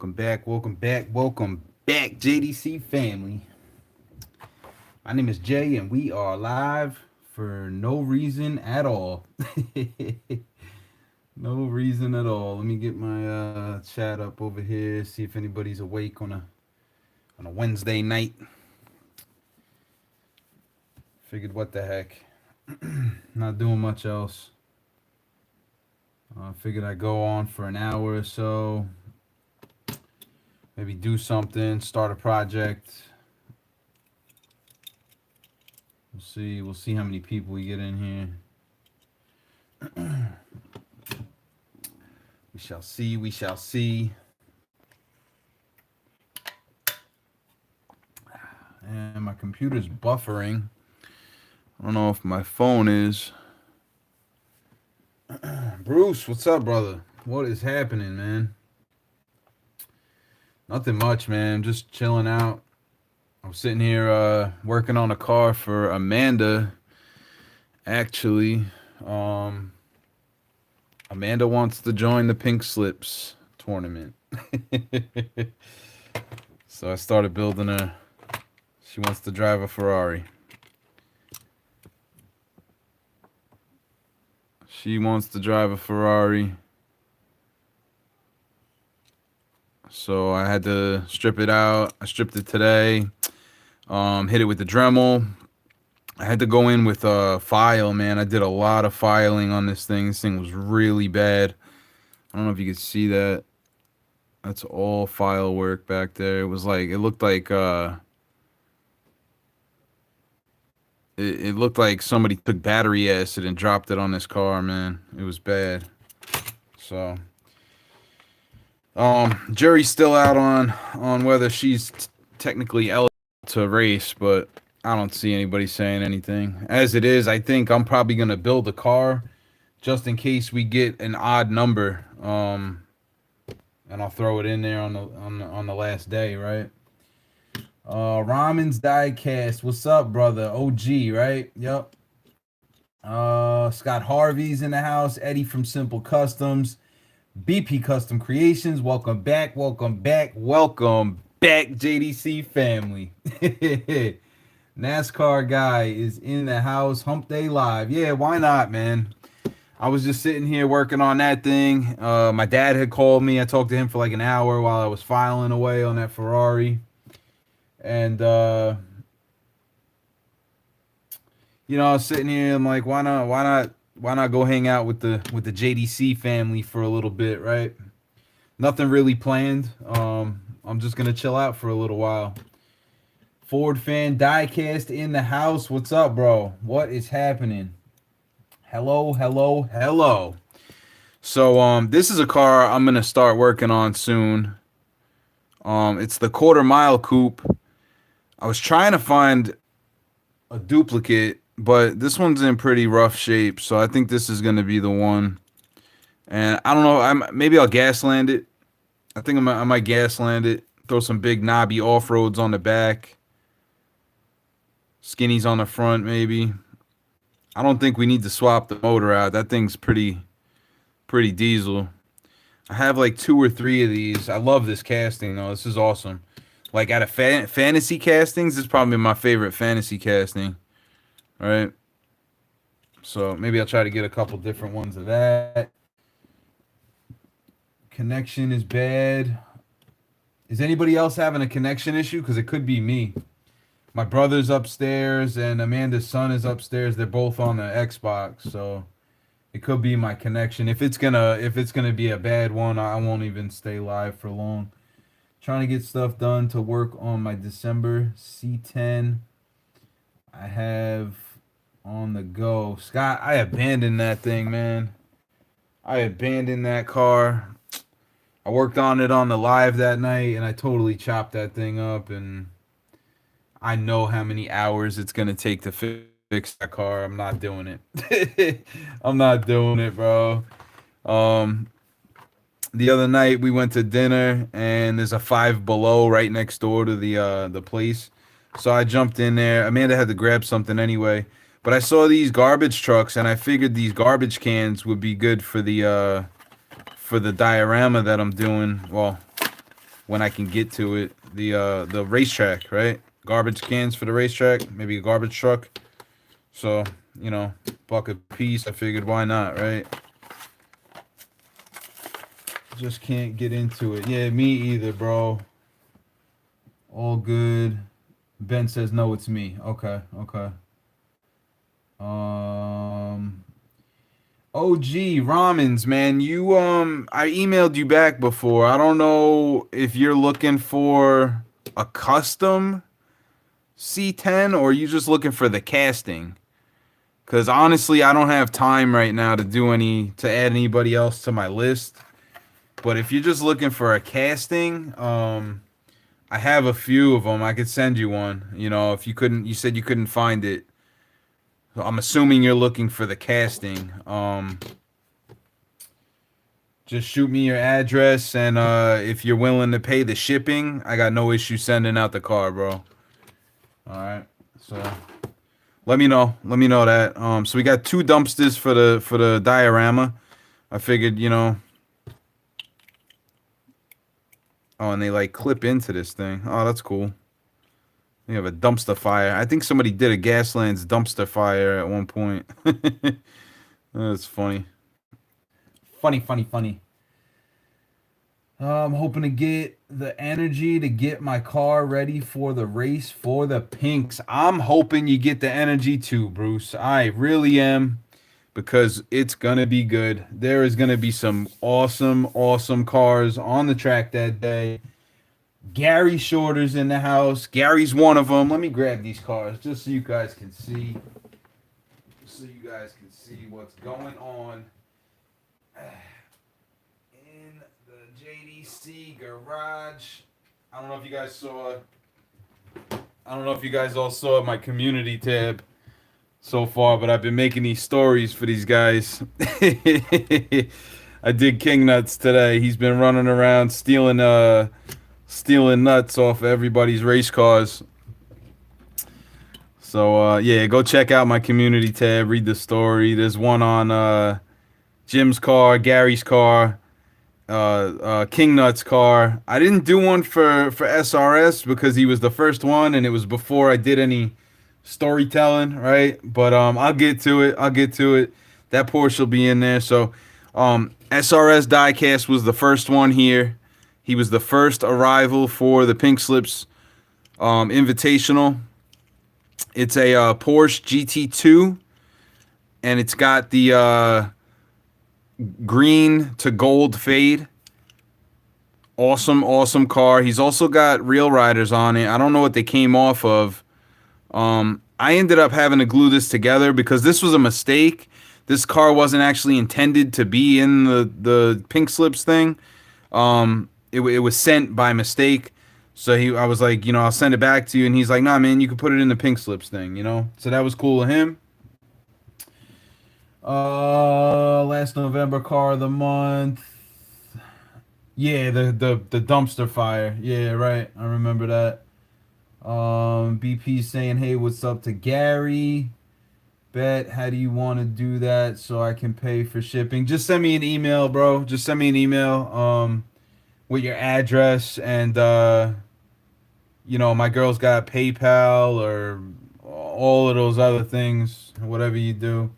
Welcome back, welcome back, welcome back, JDC family. My name is Jay, and we are live for no reason at all. No reason at all. Let me get my chat up over here, see if anybody's awake on a Wednesday night. Figured what the heck. Not doing much else. Figured I'd go on for an hour or so. Maybe do something, start a project. We'll see how many people we get in here. We shall see, we shall see. And my computer's buffering. I don't know if my phone is. Bruce, what's up, brother? What is happening, man? Nothing much, man. Just chilling out. I'm sitting here working on a car for Amanda. Actually, Amanda wants to join the Pink Slips tournament. So I started building her. She wants to drive a Ferrari. She wants to drive a Ferrari. So I had to strip it out. I stripped it today. Hit it with the Dremel. I had to go in with a file, man. I did a lot of filing on this thing. This thing was really bad. I don't know if you could see that. That's all file work back there. It was like, it looked like it looked like somebody took battery acid and dropped it on this car, man. It was bad. So jury's still out on whether she's technically eligible to race, but I don't see anybody saying anything. As it is, I think I'm probably gonna build a car just in case we get an odd number. And I'll throw it in there on the last day, right? Ramen's Diecast, what's up, brother? OG, right? Yep. Scott Harvey's in the house. Eddie from Simple Customs. BP Custom Creations, welcome back, welcome back, welcome back, JDC family. NASCAR guy is in the house. Hump Day Live. Yeah, why not, man? I was just sitting here working on that thing. My dad had called me. I talked to him for like an hour while I was filing away on that Ferrari. And, you know, I was sitting here. I'm like, why not go hang out with the JDC family for a little bit, right? Nothing really planned. I'm just gonna chill out for a little while. Ford fan Diecast in the house. What's up, bro? What is happening? Hello, hello, hello. So this is a car I'm gonna start working on soon. It's the quarter mile coupe. I was trying to find a duplicate, but this one's in pretty rough shape, so I think this is going to be the one. And I don't know, maybe I'll gas land it. I think I might gas land it. Throw some big knobby off-roads on the back. Skinnies on the front, maybe. I don't think we need to swap the motor out. That thing's pretty diesel. I have like 2 or 3 of these. I love this casting, though. This is awesome. Like, out of fantasy castings, this is probably my favorite fantasy casting. All right, so maybe I'll try to get a couple different ones of that. Connection is bad. Is anybody else having a connection issue? Because it could be me. My brother's upstairs and Amanda's son is upstairs. They're both on the Xbox, so it could be my connection. If it's gonna be a bad one, I won't even stay live for long. Trying to get stuff done to work on my December C10. I have on the go. Scott, I abandoned that thing, man. I abandoned that car. I worked on it on the live that night, and I totally chopped that thing up, and I know how many hours it's going to take to fix that car. I'm not doing it. I'm not doing it, bro. The other night, we went to dinner, and there's a Five Below right next door to the place. So I jumped in there. Amanda had to grab something anyway. But I saw these garbage trucks, and I figured these garbage cans would be good for the diorama that I'm doing. Well, when I can get to it. The racetrack, right? Garbage cans for the racetrack, maybe a garbage truck. So, you know, buck a piece. I figured, why not, right? Just can't get into it. Yeah, me either, bro. All good. Ben says no, it's me. Okay, okay. OG Ramens, man, you I emailed you back before. I don't know if you're looking for a custom C10 or you just looking for the casting. Cause honestly, I don't have time right now to add anybody else to my list. But if you're just looking for a casting, I have a few of them. I could send you one. You know, if you said you couldn't find it. So I'm assuming you're looking for the casting. Just shoot me your address, and if you're willing to pay the shipping, I got no issue sending out the car, bro. All right, so let me know. Let me know that. So we got 2 dumpsters for the diorama. I figured, you know. Oh, and they like clip into this thing. Oh, that's cool. We have a dumpster fire. I think somebody did a Gaslands dumpster fire at one point. That's funny. Funny. I'm hoping to get the energy to get my car ready for the race for the Pinks. I'm hoping you get the energy too, Bruce. I really am, because it's going to be good. There is going to be some awesome cars on the track that day. Gary Shorter's in the house. Gary's one of them. Let me grab these cars just so you guys can see. Just so you guys can see what's going on in the JDC garage. I don't know if you guys saw. I don't know if you guys all saw my community tab so far, but I've been making these stories for these guys. I did King Nuts today. He's been running around stealing nuts off everybody's race cars. So yeah, go check out my community tab, read the story. There's one on Jim's car, Gary's car, King Nuts car. I didn't do one for SRS because he was the first one and it was before I did any storytelling, right? But I'll get to it. That Porsche will be in there. So SRS Diecast was the first one here. He was the first arrival for the Pink Slips Invitational. It's a Porsche GT2, and it's got the green to gold fade. Awesome car. He's also got Real Riders on it. I don't know what they came off of. I ended up having to glue this together because this was a mistake. This car wasn't actually intended to be in the Pink Slips thing. It was sent by mistake. So I was like, you know, I'll send it back to you. And he's like, nah, man, you can put it in the Pink Slips thing, you know? So that was cool of him. Last November car of the month. Yeah, the dumpster fire. Yeah, right. I remember that. BP saying, hey, what's up to Gary? Bet, how do you want to do that so I can pay for shipping? Just send me an email, bro. Just send me an email with your address, and you know, my girl's got PayPal or all of those other things, whatever you do.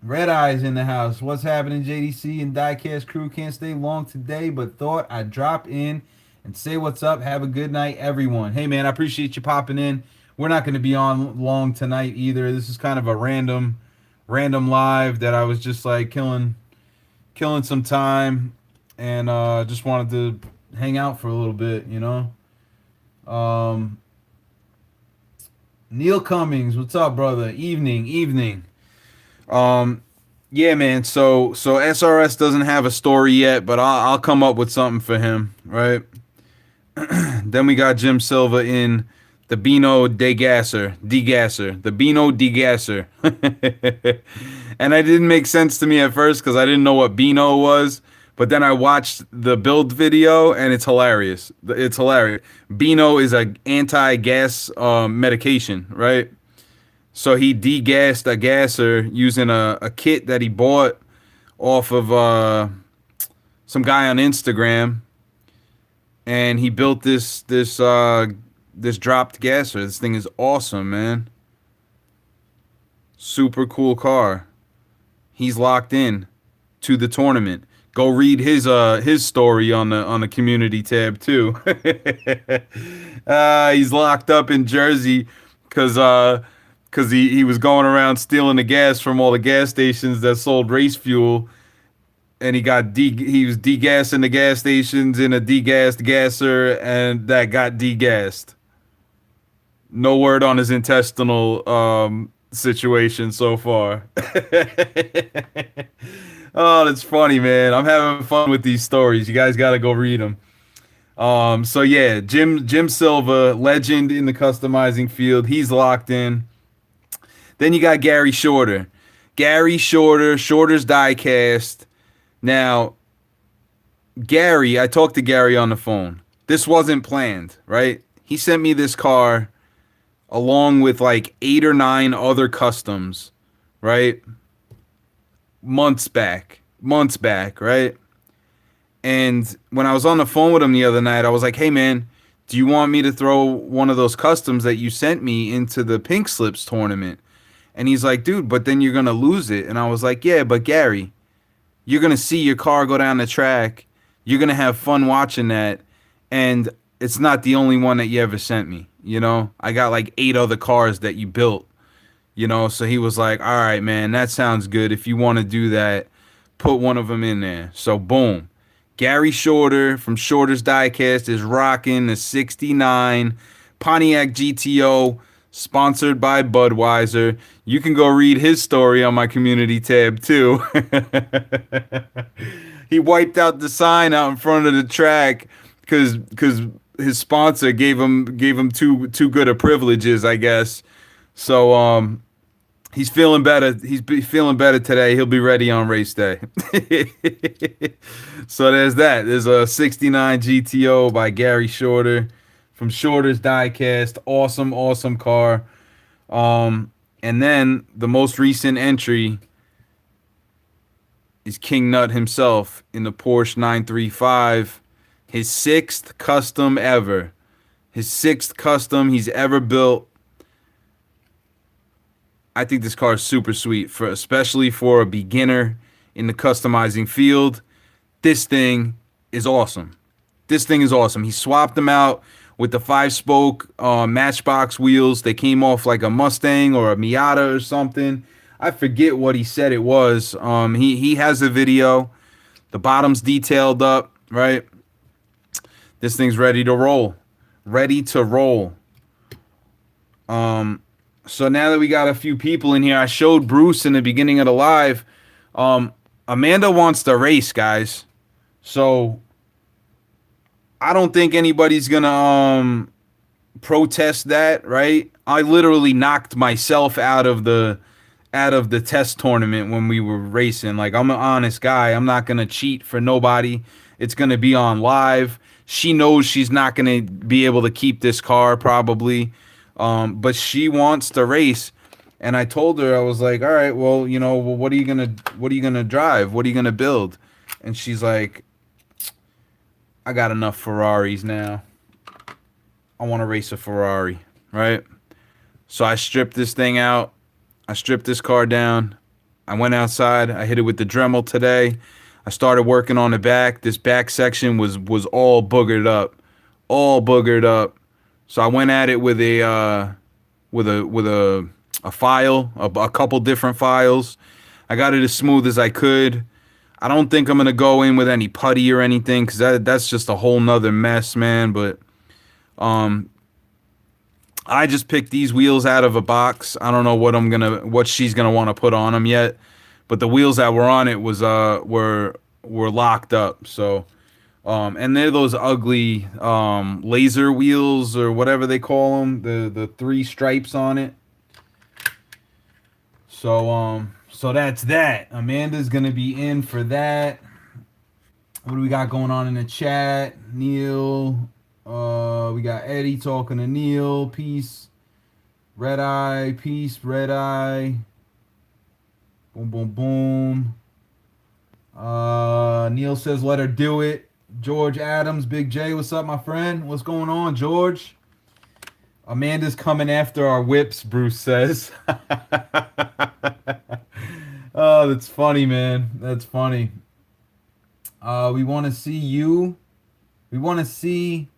Red Eyes in the house. What's happening, JDC and Diecast crew? Can't stay long today, but thought I'd drop in and say what's up. Have a good night, everyone. Hey, man, I appreciate you popping in. We're not going to be on long tonight either. This is kind of a random live that I was just like killing some time, and just wanted to hang out for a little bit, you know. Neil Cummings, what's up, brother? Evening. Yeah, man. So SRS doesn't have a story yet, but I'll come up with something for him, right? Then we got Jim Silva in the Beano Degasser, the Beano Degasser. And it didn't make sense to me at first because I didn't know what Beano was. But then I watched the build video and it's hilarious. It's hilarious. Beano is a anti-gas medication, right? So he degassed a gasser using a kit that he bought off of some guy on Instagram. and he built this dropped gasser. This thing is awesome, man. Super cool car. He's locked in to the tournament. Go read his story on the community tab too. He's locked up in Jersey because he was going around stealing the gas from all the gas stations that sold race fuel, and he was degassing the gas stations in a degassed gasser, and that got degassed. No word on his intestinal situation so far. Oh, that's funny, man. I'm having fun with these stories. You guys got to go read them. So yeah, Jim Silva, legend in the customizing field. He's locked in. Then you got Gary Shorter. Shorter's Diecast. Now, Gary, I talked to Gary on the phone. This wasn't planned, right? He sent me this car along with like 8 or 9 other customs, right? Months back, right? And when I was on the phone with him the other night, I was like, hey, man, do you want me to throw one of those customs that you sent me into the Pink Slips tournament? And he's like, dude, but then you're going to lose it. And I was like, yeah, but Gary, you're going to see your car go down the track. You're going to have fun watching that. And it's not the only one that you ever sent me. You know, I got like 8 other cars that you built. You know, so he was like, all right, man, that sounds good. If you want to do that, put one of them in there. So, boom. Gary Shorter from Shorter's Diecast is rocking the 69 Pontiac GTO, sponsored by Budweiser. You can go read his story on my community tab, too. He wiped out the sign out in front of the track because his sponsor gave him too good of privileges, I guess. So, he's feeling better. He's feeling better today. He'll be ready on race day. So there's that. There's a 69 GTO by Gary Shorter from Shorter's Diecast. Awesome car. And then the most recent entry is King Nut himself in the Porsche 935. His 6th custom ever. His 6th custom he's ever built. I think this car is super sweet, especially for a beginner in the customizing field. This thing is awesome. He swapped them out with the 5-spoke Matchbox wheels. They came off like a Mustang or a Miata or something. I forget what he said it was. He has a video. The bottom's detailed up, right? This thing's ready to roll. So now that we got a few people in here, I showed Bruce in the beginning of the live. Amanda wants to race, guys. So I don't think anybody's gonna protest that, right? I literally knocked myself out of the test tournament when we were racing. Like, I'm an honest guy. I'm not gonna cheat for nobody. It's gonna be on live. She knows she's not gonna be able to keep this car probably. But she wants to race, and I told her, I was like, all right, well, what are you gonna drive? What are you gonna build? And she's like, I got enough Ferraris now. I want to race a Ferrari, right? So I stripped this thing out. I stripped this car down. I went outside. I hit it with the Dremel today. I started working on the back. This back section was all boogered up, So I went at it with a file, a couple different files. I got it as smooth as I could. I don't think I'm gonna go in with any putty or anything, because that's just a whole nother mess, man. But I just picked these wheels out of a box. I don't know what she's gonna want to put on them yet, but the wheels that were on it were locked up. So. And they're those ugly laser wheels or whatever they call them, the 3 stripes on it. So that's that. Amanda's gonna be in for that. What do we got going on in the chat? Neil, we got Eddie talking to Neil. Peace, Red Eye. Peace, Red Eye. Boom. Neil says let her do it. George Adams, Big J, what's up, my friend? What's going on, George? Amanda's coming after our whips, Bruce says. Oh, that's funny, man. That's funny. We want to see you. We want to see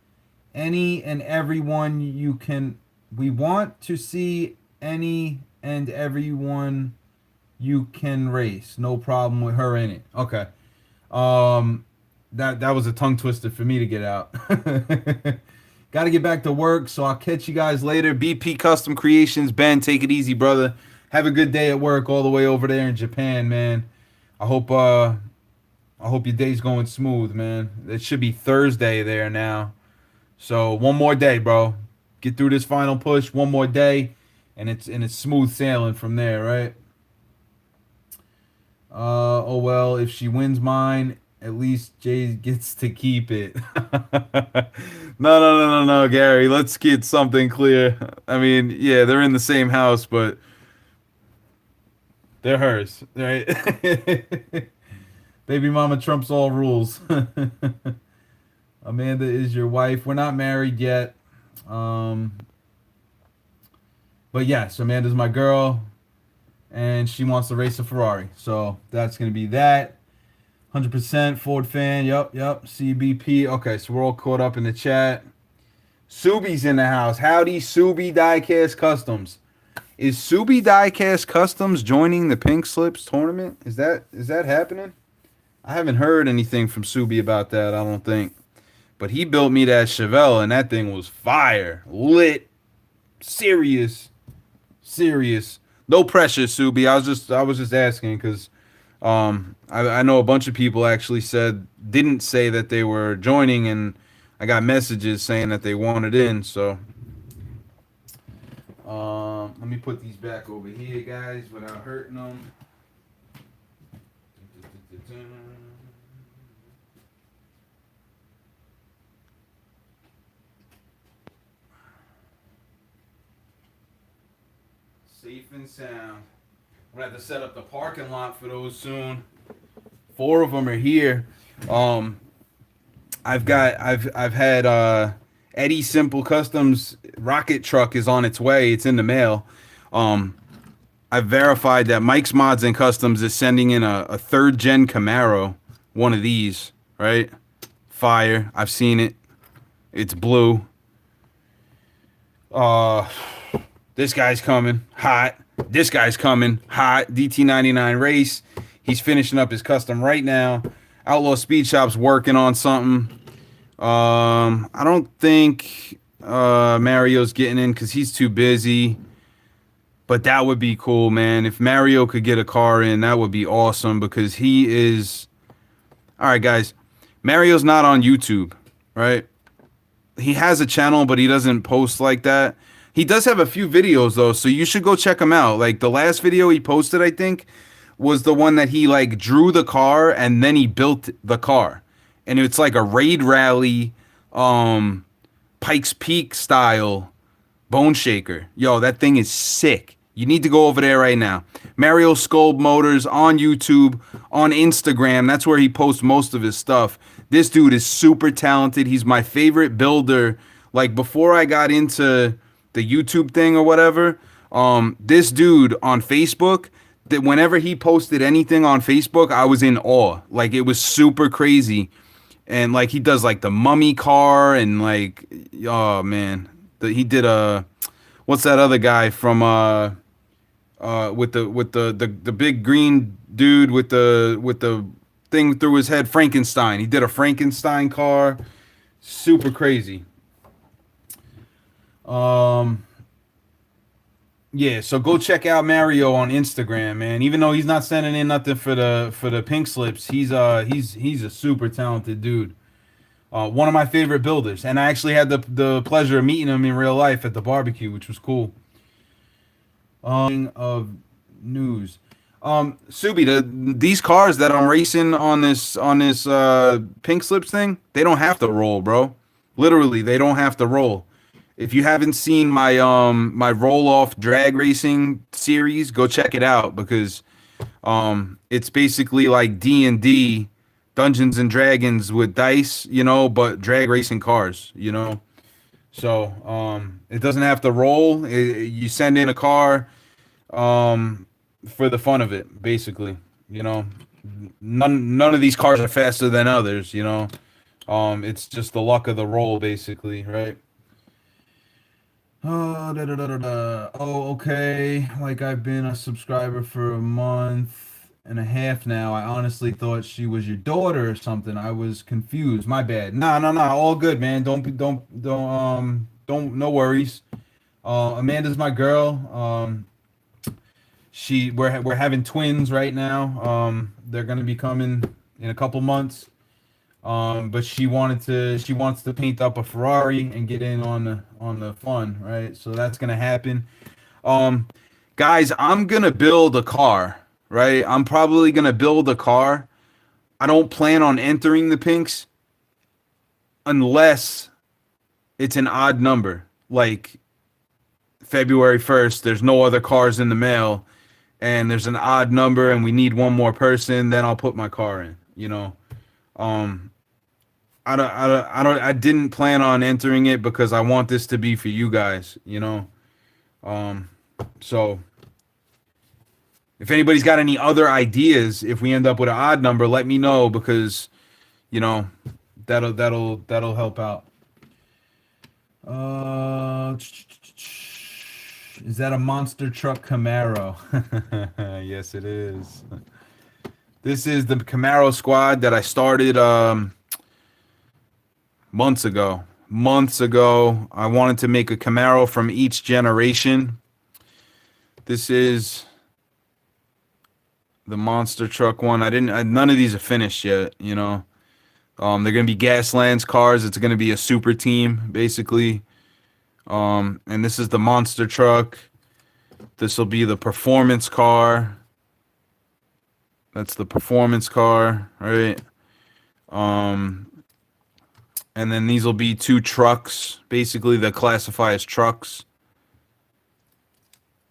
any and everyone you can. We want to see any and everyone you can race. No problem with her in it. Okay. Um, that was a tongue twister for me to get out. Got to get back to work, so I'll catch you guys later. BP Custom Creations, Ben, take it easy, brother. Have a good day at work all the way over there in Japan, man. I hope your day's going smooth, man. It should be Thursday there now. So one more day, bro. Get through this final push, one more day, and it's smooth sailing from there, right? Oh well, if she wins mine, at least Jay gets to keep it. No, Gary. Let's get something clear. I mean, yeah, they're in the same house, but they're hers, right? Baby mama trumps all rules. Amanda is your wife. We're not married yet. Um, but yes, Amanda's my girl, and she wants to race a Ferrari. So that's going to be that. 100% Ford fan. Yup. CBP. Okay, so we're all caught up in the chat. Subi's in the house. Howdy, Subi Diecast Customs. Is Subi Diecast Customs joining the Pink Slips tournament? Is that happening? I haven't heard anything from Subi about that, I don't think. But he built me that Chevelle, and that thing was fire. Lit. Serious. No pressure, Subi. I was just asking because I know a bunch of people actually didn't say that they were joining, and I got messages saying that they wanted in. So let me put these back over here, guys, without hurting them. Safe and sound. We're gonna have to set up the parking lot for those soon. 4 of them are here. I've had Eddie Simple Customs rocket truck is on its way. It's in the mail. I've verified that Mike's Mods and Customs is sending in a 3rd gen Camaro, one of these, right? Fire. I've seen it. It's blue. This guy's coming hot. This guy's coming hot. DT99 race. He's finishing up his custom right now. Outlaw Speed Shop's working on something. I don't think Mario's getting in because he's too busy. But that would be cool, man. If Mario could get a car in, that would be awesome because he is... All right, guys. Mario's not on YouTube, right? He has a channel, but he doesn't post like that. He does have a few videos, though, so you should go check him out. Like, the last video he posted, I think, was the one that he, like, drew the car and then he built the car. And it's like a raid rally, Pikes Peak style bone shaker. Yo, that thing is sick. You need to go over there right now. Mario Sculb Motors on YouTube, on Instagram. That's where he posts most of his stuff. This dude is super talented. He's my favorite builder. Like, before I got into the YouTube thing or whatever, this dude on Facebook, that whenever he posted anything on Facebook, I was in awe. Like, it was super crazy. And, like, he does, like, the mummy car and, like, oh, man. He did what's that other guy from, with the big green dude with the thing through his head, Frankenstein. He did a Frankenstein car. Super crazy. Yeah, so go check out Mario on Instagram, man. Even though he's not sending in nothing for the pink slips, he's a super talented dude. One of my favorite builders, and I actually had the pleasure of meeting him in real life at the barbecue, which was cool. Of news, Subi, these cars that I'm racing on this pink slips thing, they don't have to roll, bro. Literally, they don't have to roll. If you haven't seen my my roll-off drag racing series, go check it out because it's basically like D&D Dungeons and Dragons with dice, but drag racing cars, So it doesn't have to roll. You send in a car for the fun of it, basically. You know, none of these cars are faster than others. It's just the luck of the roll, basically, right? Oh, oh, okay. Like I've been a subscriber for a month and a half now. I honestly thought she was your daughter or something. I was confused. My bad. No, no, no. All good, man. Don't. No worries. Amanda's my girl. We're having twins right now. They're gonna be coming in a couple months. But she wants to paint up a Ferrari and get in on the fun, right? So that's gonna happen. Um, Guys, I'm gonna build a car, right? I'm probably gonna build a car. I don't plan on entering the pinks unless it's an odd number, like February 1st. There's no other cars in the mail, and there's an odd number, and we need one more person. Then I'll put my car in. Um, I didn't plan on entering it because I want this to be for you guys. So if anybody's got any other ideas, if we end up with an odd number, let me know because, you know, that'll help out. Is that a monster truck Camaro? Yes, it is. This is the Camaro squad that I started months ago. I wanted to make a Camaro from each generation. This is the monster truck one. None of these are finished yet, They're gonna be Gaslands cars. It's gonna be a super team, basically. And this is the monster truck. This will be the performance car. That's the performance car, right? And then these will be two trucks. Basically, they classify as trucks.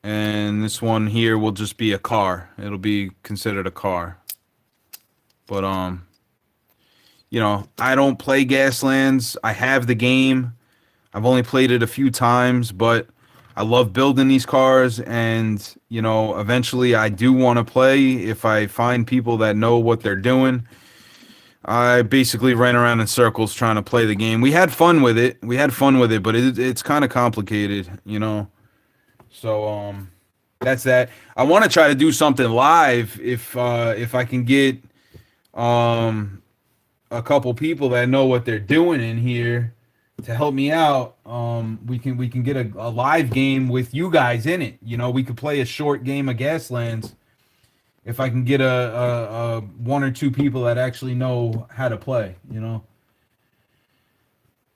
And this one here will just be a car. It'll be considered a car. But I don't play Gaslands. I have the game. I've only played it a few times, but I love building these cars, and eventually I do want to play if I find people that know what they're doing. I basically ran around in circles trying to play the game. We had fun with it, but it's kind of complicated, So that's that. I want to try to do something live if I can get a couple people that know what they're doing in here to help me out. We can get a live game with you guys in it. We could play a short game of Gaslands if I can get a one or two people that actually know how to play.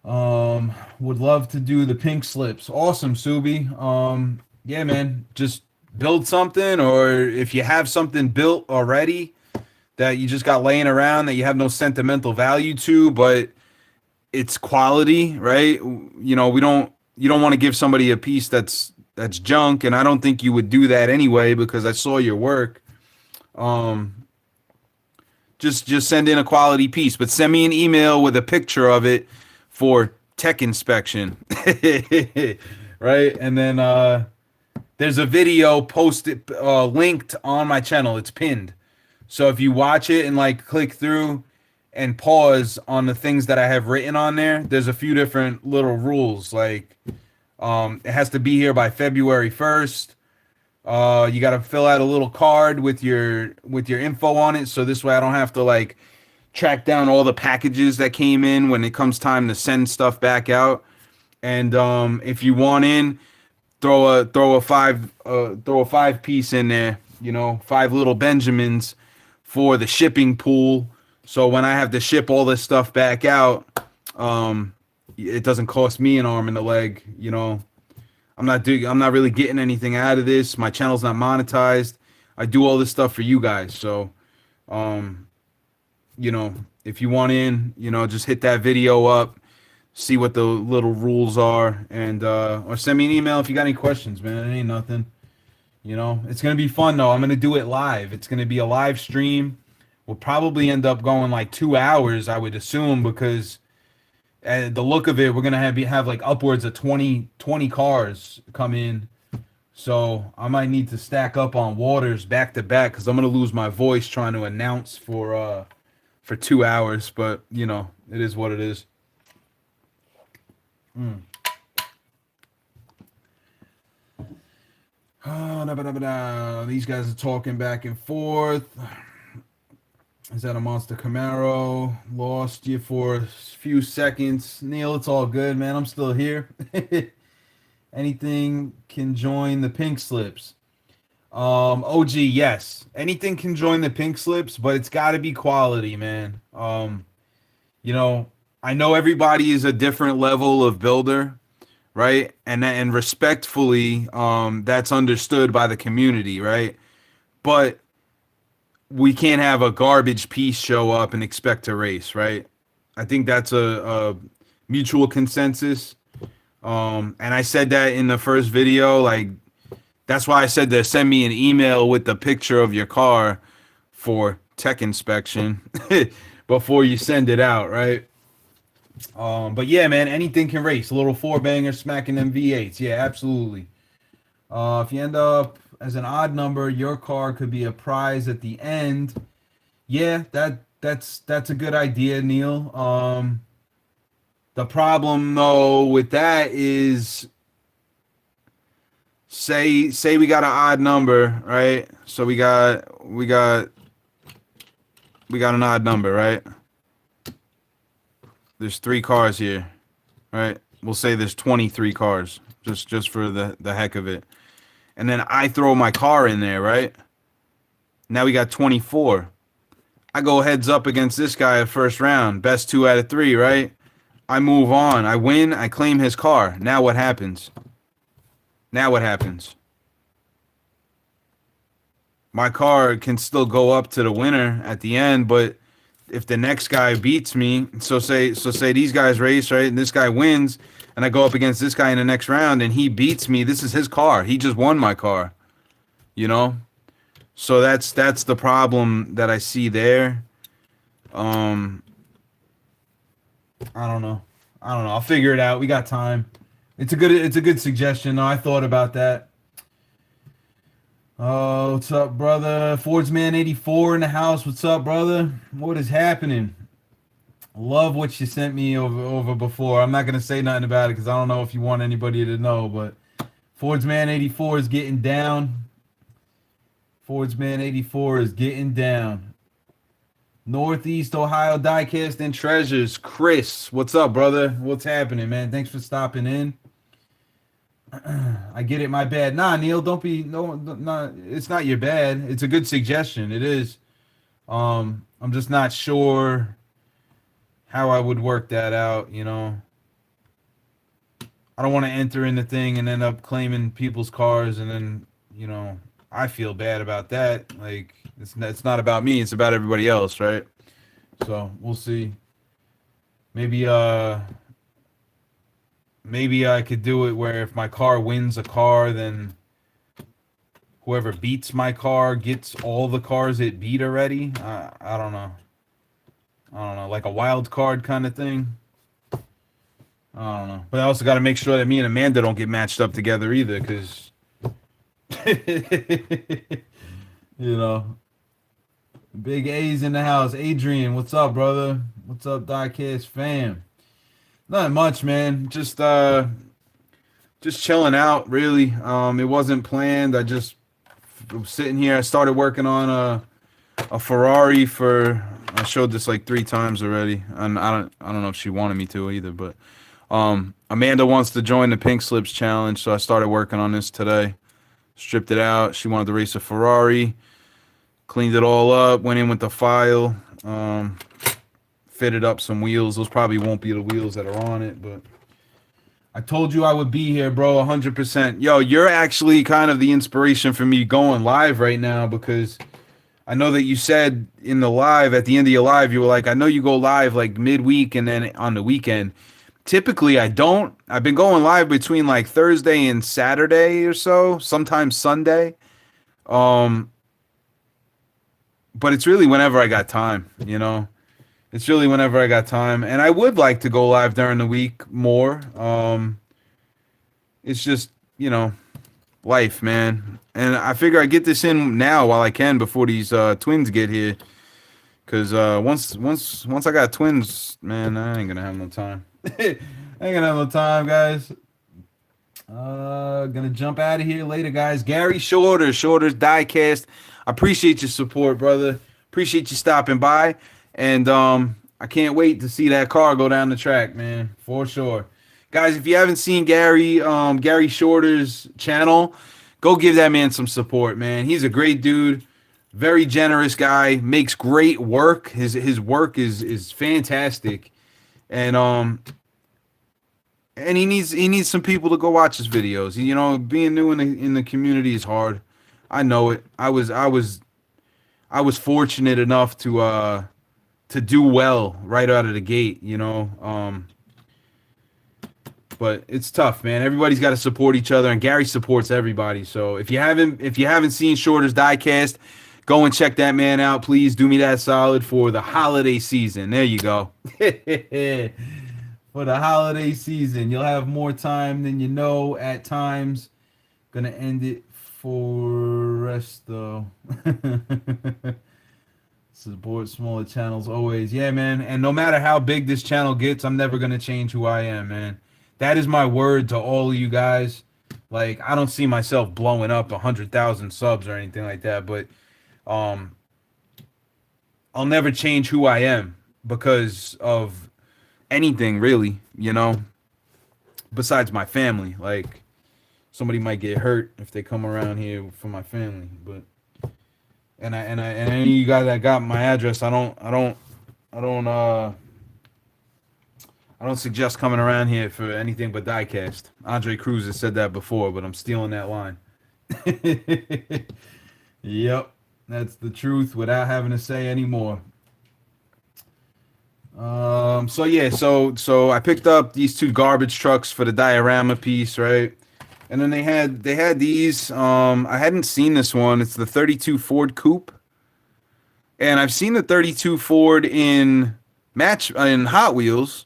Would love to do the pink slips. Awesome, Subi. Yeah, man, just build something, or if you have something built already that you just got laying around that you have no sentimental value to, but it's quality, right? You don't want to give somebody a piece that's junk, and I don't think you would do that anyway because I saw your work. Just send in a quality piece, but send me an email with a picture of it for tech inspection. Right? And then there's a video posted linked on my channel. It's pinned. So if you watch it and click through and pause on the things that I have written on there, there's a few different little rules. It has to be here by February 1st. You got to fill out a little card with your info on it, so this way I don't have to track down all the packages that came in when it comes time to send stuff back out. And if you want in, throw a five piece in there, 5 little Benjamins for the shipping pool. So when I have to ship all this stuff back out, it doesn't cost me an arm and a leg. I'm not really getting anything out of this. My channel's not monetized. I do all this stuff for you guys. So, if you want in, just hit that video up, see what the little rules are, and or send me an email if you got any questions, man. It ain't nothing. It's gonna be fun though. I'm gonna do it live. It's gonna be a live stream We'll probably end up going like 2 hours, I would assume, because the look of it, we're gonna have like upwards of 20 cars come in. So I might need to stack up on waters back to back because I'm gonna lose my voice trying to announce for 2 hours. But you know, it is what it is. Mm. These guys are talking back and forth. Is that a Monster Camaro? Lost you for a few seconds. Neil, it's all good, man. I'm still here. Anything can join the pink slips. OG, yes. Anything can join the pink slips, but it's got to be quality, man. You know, I know everybody is a different level of builder, right? And respectfully, that's understood by the community, right? But we can't have a garbage piece show up and expect to race, right? I think that's a mutual consensus. And I said that in the first video, like that's why I said to send me an email with the picture of your car for tech inspection before you send it out, right? But yeah, man, anything can race. A little four banger smacking them V8s. Yeah, absolutely. If you end up as an odd number, your car could be a prize at the end. Yeah, that's a good idea, Neil. The problem though with that is say we got an odd number, right? So we got an odd number, right? There's 3 cars here, right? We'll say there's 23 cars, just for the heck of it. And then I throw my car in there, right? Now we got 24. I go heads up against this guy at first round. Best 2 out of 3, right? I move on. I win. I claim his car. Now what happens? Now what happens? My car can still go up to the winner at the end, but if the next guy beats me, so say these guys race, right? And this guy wins, and I go up against this guy in the next round and he beats me, this is his car. He just won my car. You know? So that's the problem that I see there. I don't know. I'll figure it out. We got time. It's a good suggestion. No, I thought about that. Oh, what's up, brother? Fordsman 84 in the house. What's up, brother? What is happening? Love what you sent me over before. I'm not gonna say nothing about it because I don't know if you want anybody to know, but Fordsman 84 is getting down. Fordsman 84 is getting down. Northeast Ohio Diecast and Treasures. Chris, what's up, brother? What's happening, man? Thanks for stopping in. I get it, my bad. Nah, Neil, don't be no, it's not your bad. It's a good suggestion. It is. I'm just not sure how I would work that out, you know. I don't want to enter in the thing and end up claiming people's cars and then, you know, I feel bad about that. Like it's not about me, it's about everybody else, right? So we'll see. Maybe I could do it where if my car wins a car, then whoever beats my car gets all the cars it beat already. I don't know. Like a wild card kind of thing. I don't know. But I also got to make sure that me and Amanda don't get matched up together either, because, you know, big A's in the house. Adrian, what's up, brother? What's up, Diecast fam? Not much, man. Just chilling out, really. It wasn't planned. I just was sitting here. I started working on a Ferrari for. I showed this like 3 times already, and I don't know if she wanted me to either. But Amanda wants to join the Pink Slips challenge, so I started working on this today. Stripped it out. She wanted to race a Ferrari. Cleaned it all up. Went in with the file. Fitted up some wheels. Those probably won't be the wheels that are on it, but I told you I would be here, bro, 100%. Yo, you're actually kind of the inspiration for me going live right now, because I know that you said in the live, at the end of your live, you were like, I know you go live like midweek and then on the weekend. Typically, I don't. I've been going live between like Thursday and Saturday or so, sometimes Sunday. but it's really whenever I got time, you know. It's really whenever I got time, and I would like to go live during the week more. It's just, you know, life, man. And I figure I get this in now while I can before these twins get here. Cause once I got twins, man, I ain't gonna have no time. I ain't gonna have no time, guys. Gonna jump out of here later, guys. Gary Shorter's Diecast. I appreciate your support, brother. Appreciate you stopping by, and I can't wait to see that car go down the track, man, for sure. Guys, if you haven't seen Gary Shorter's channel, go give that man some support, man. He's a great dude, very generous guy, makes great work. His work is fantastic, and he needs some people to go watch his videos. You know, being new in the community is hard. I know it. I was fortunate enough to do well right out of the gate, you know. But it's tough, man. Everybody's got to support each other, and Gary supports everybody. So if you haven't seen Shorter's Diecast, go and check that man out. Please do me that solid for the holiday season. There you go. For the holiday season, you'll have more time than you know at times. Gonna end it for rest though. Support smaller channels always. Yeah, man. And no matter how big this channel gets, I'm never gonna change who I am, man. That is my word to all of you guys. Like, I don't see myself blowing up 100,000 subs or anything like that, but I'll never change who I am because of anything, really, you know, besides my family. Like, somebody might get hurt if they come around here for my family, but and any of you guys that got my address, I don't suggest coming around here for anything but diecast. Andre Cruz has said that before, but I'm stealing that line. Yep, that's the truth without having to say any more. So yeah, so I picked up these two garbage trucks for the diorama piece, right? And then they had these. I hadn't seen this one. It's the 32 Ford Coupe, and I've seen the 32 Ford in Hot Wheels.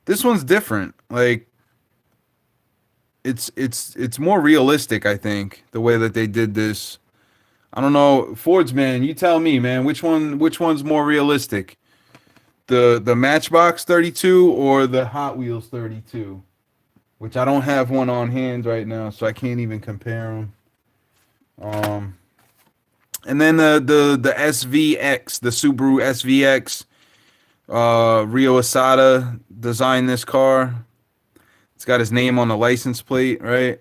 This one's different. Like, it's more realistic, I think, the way that they did this. I don't know, Fords, man. You tell me, man. Which one's more realistic? The Matchbox 32 or the Hot Wheels 32? Which I don't have one on hand right now, so I can't even compare them. And then the SVX, the Subaru SVX. Rio Asada designed this car. It's got his name on the license plate, right?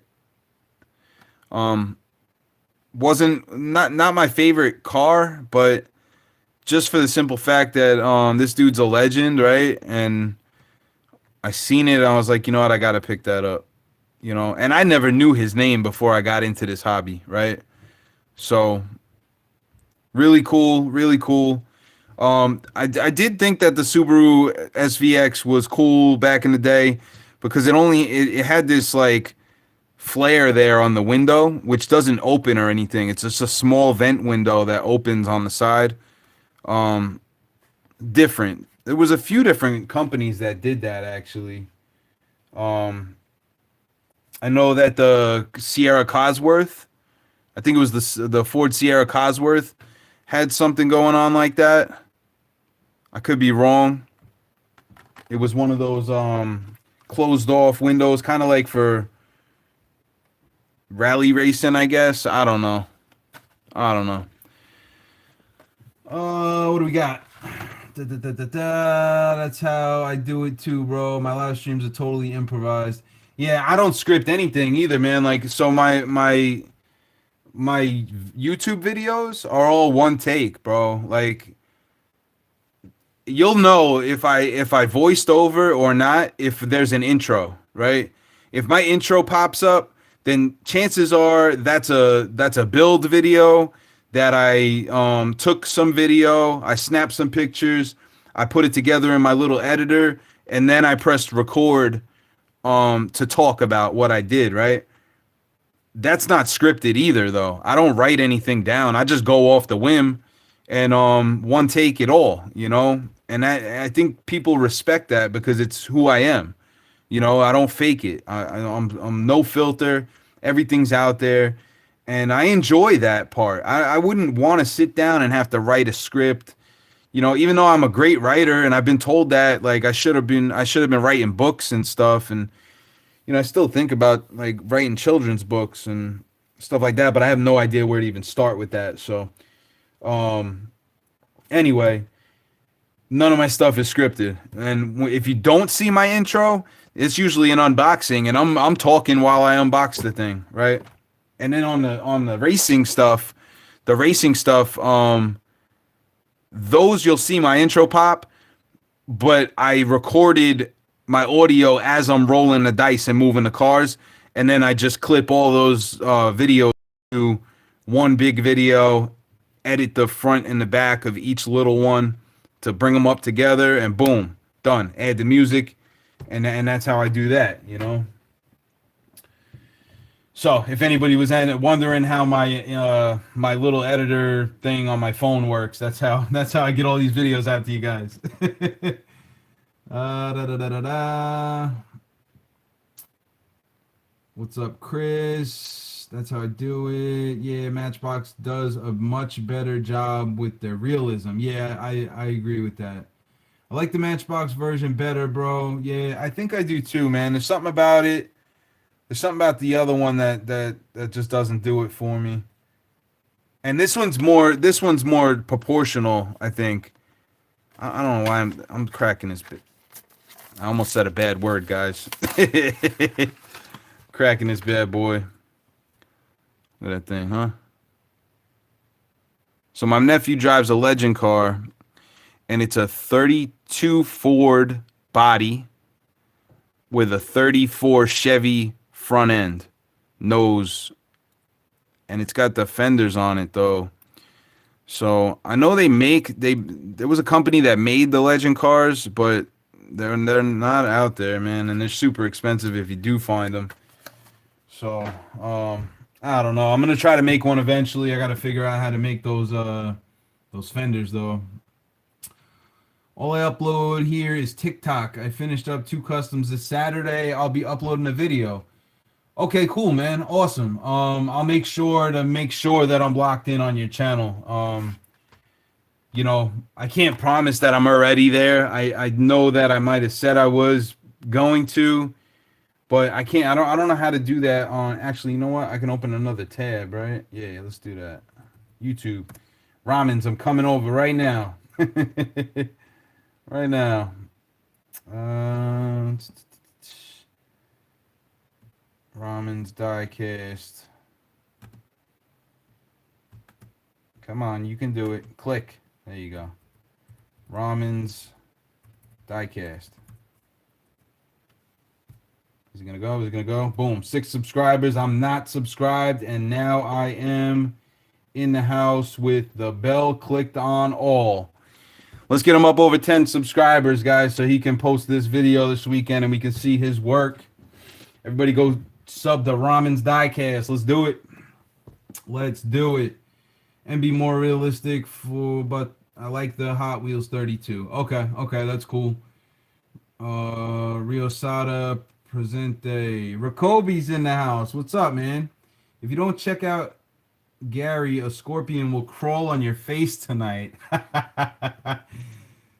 Wasn't not my favorite car, but just for the simple fact that this dude's a legend, right? And I seen it, and I was like, you know what, I gotta pick that up, you know. And I never knew his name before I got into this hobby, right? So really cool, really cool. I did think that the Subaru SVX was cool back in the day because it had this like flare there on the window, which doesn't open or anything. It's just a small vent window that opens on the side. Different. There was a few different companies that did that actually. I know that the Sierra Cosworth, I think it was the Ford Sierra Cosworth, had something going on like that. I could be wrong. It was one of those closed off windows, kind of like for rally racing, I guess. I don't know. What do we got? That's how I do it too, bro. My live streams are totally improvised. Yeah, I don't script anything either, man. Like, so my YouTube videos are all one take, bro. Like, you'll know if I voiced over or not if there's an intro, right? If my intro pops up, then chances are that's a build video that I took some video, I snapped some pictures, I put it together in my little editor, and then I pressed record to talk about what I did, right? That's not scripted either, though. I don't write anything down. I just go off the whim, and one take it all, you know. And I think people respect that because it's who I am. You know, I don't fake it. I'm no filter. Everything's out there, and I enjoy that part. I wouldn't want to sit down and have to write a script. You know, even though I'm a great writer, and I've been told that like I should have been writing books and stuff, and you know, I still think about like writing children's books and stuff like that, but I have no idea where to even start with that. So, um, anyway, none of my stuff is scripted, and if you don't see my intro, it's usually an unboxing, and I'm talking while I unbox the thing, right? And then on the racing stuff, those you'll see my intro pop, but I recorded my audio as I'm rolling the dice and moving the cars, and then I just clip all those videos to one big video, edit the front and the back of each little one to bring them up together, and boom, done. Add the music, and that's how I do that, you know. So if anybody was wondering how my little editor thing on my phone works, that's how I get all these videos out to you guys. Da, da, da, da, da. What's up, Chris? That's how I do it. Yeah, Matchbox does a much better job with their realism. Yeah, I agree with that. I like the Matchbox version better, bro. Yeah, I think I do too, man. There's something about it. There's something about the other one that just doesn't do it for me. And this one's more proportional, I think. I don't know why I'm cracking this bit. I almost said a bad word, guys. Cracking this bad boy. Look at that thing, huh? So my nephew drives a legend car, and it's a 32 Ford body with a 34 Chevy front end nose, and it's got the fenders on it though. So I know there was a company that made the legend cars, but they're not out there, man, and they're super expensive if you do find them. So I don't know. I'm gonna try to make one eventually. I gotta figure out how to make those fenders though. All I upload here is TikTok. I finished up 2 customs this Saturday. I'll be uploading a video. Okay, cool, man. Awesome. I'll make sure that I'm locked in on your channel. You know, I can't promise that I'm already there. I know that I might have said I was going to, but I can't. I don't know how to do that on. Actually, you know what? I can open another tab, right? Yeah, let's do that. YouTube, Ramens. I'm coming over right now. Right now. Ramen's Diecast. Come on, you can do it. Click. There you go. Ramen's Diecast. Is it gonna go? Is it gonna go? Boom. 6 subscribers. I'm not subscribed, and now I am in the house with the bell clicked on all. Let's get him up over 10 subscribers, guys, so he can post this video this weekend and we can see his work. Everybody go sub to Ramen's Diecast. Let's do it. Let's do it. And be more realistic but I like the Hot Wheels 32. Okay, that's cool. Rio Sada Presente. Rakobi's in the house. What's up, man? If you don't check out Gary, a scorpion will crawl on your face tonight.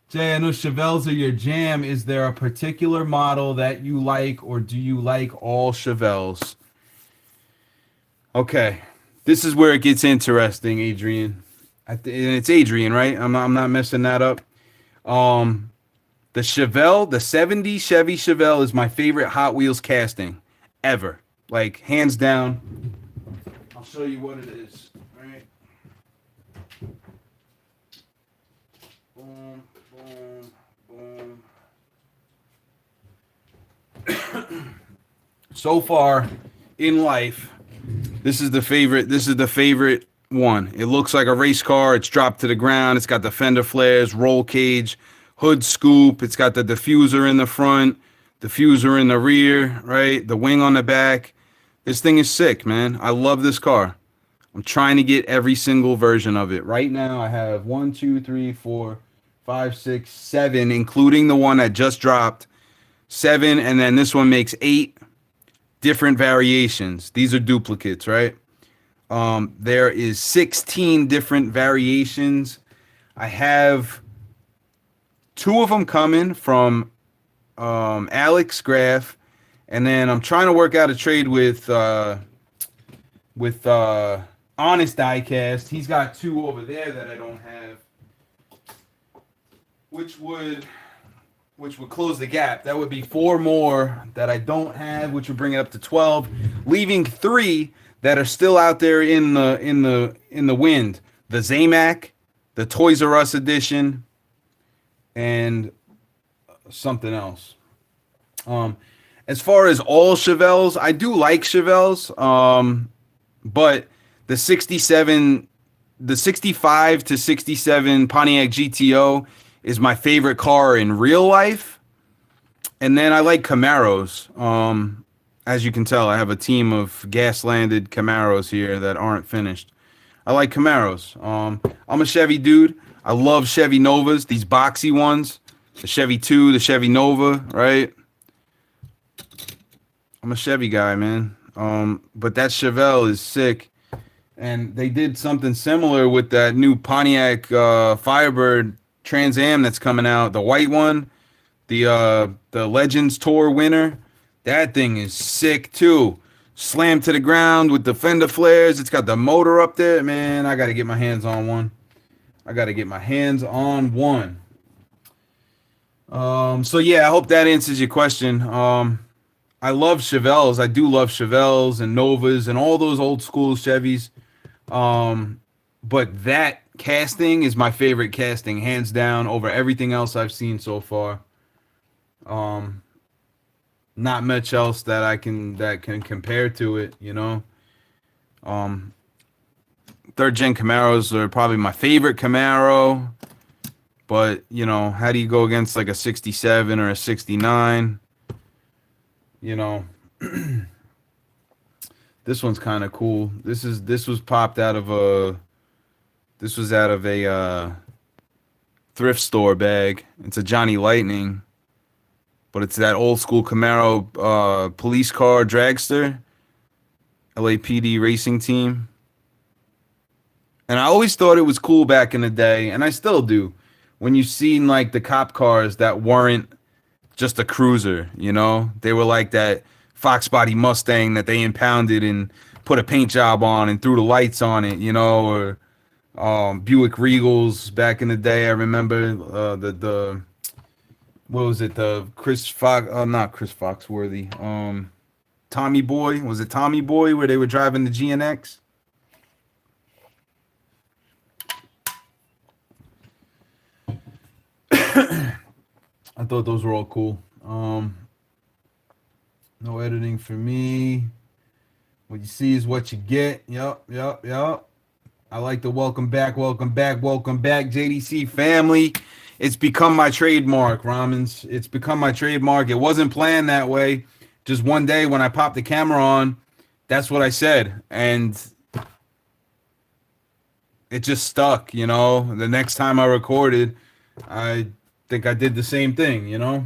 Jay, I know Chevelles are your jam. Is there a particular model that you like, or do you like all Chevelles? Okay, this is where it gets interesting, Adrian. And it's Adrian, right? I'm not messing that up. The Chevelle, the 70 Chevy Chevelle is my favorite Hot Wheels casting ever. Like, hands down. I'll show you what it is. All right. Boom, boom, boom. So far in life, this is the favorite one. It looks like a race car. It's dropped to the ground. It's got the fender flares, roll cage, hood scoop. It's got the diffuser in the front, diffuser in the rear, right? The wing on the back. This thing is sick, man. I love this car. I'm trying to get every single version of it. Right now, I have 1, 2, 3, 4, 5, 6, 7, including the one that just dropped. 7, and then this one makes 8 different variations. These are duplicates, right? There is 16 different variations. I have 2 of them coming from Alex Graff, and then I'm trying to work out a trade with Honest Diecast. He's got 2 over there that I don't have, which would close the gap. That would be 4 more that I don't have, which would bring it up to 12, leaving 3 that are still out there in the wind. The Zamac, the Toys R Us edition, and something else. As far as all Chevelles, I do like Chevelles, but the 65 to 67 Pontiac GTO is my favorite car in real life. And then I like Camaros. As you can tell, I have a team of gas-landed Camaros here that aren't finished. I like Camaros. I'm a Chevy dude. I love Chevy Novas, these boxy ones. The Chevy 2, the Chevy Nova, right? I'm a Chevy guy, man. But that Chevelle is sick. And they did something similar with that new Pontiac Firebird Trans Am that's coming out. The white one, the Legends Tour winner. That thing is sick too. Slammed to the ground with the fender flares. It's got the motor up there. Man, I got to get my hands on one. So yeah, I hope that answers your question. I love Chevelles. I do love Chevelles and Novas and all those old school Chevys. But that casting is my favorite casting, hands down, over everything else I've seen so far. Not much else that can compare to it, you know. Third gen Camaros are probably my favorite Camaro, but you know, how do you go against like a 67 or a 69? You know, this one's kind of cool. This was popped out of a thrift store bag. It's a Johnny Lightning, but it's that old school Camaro police car dragster, LAPD racing team. And I always thought it was cool back in the day, and I still do, when you've seen like the cop cars that weren't just a cruiser, you know? They were like that Fox body Mustang that they impounded and put a paint job on and threw the lights on it, you know, or Buick Regals back in the day. I remember the what was it? The Chris Fox, not Chris Foxworthy. Tommy Boy, was it Tommy Boy where they were driving the GNX? I thought those were all cool. No editing for me. What you see is what you get. Yep. I like the welcome back, JDC family. It's become my trademark, Ramens. It's become my trademark. It wasn't planned that way. Just one day when I popped the camera on, that's what I said. And it just stuck, you know. The next time I recorded, I think I did the same thing, you know.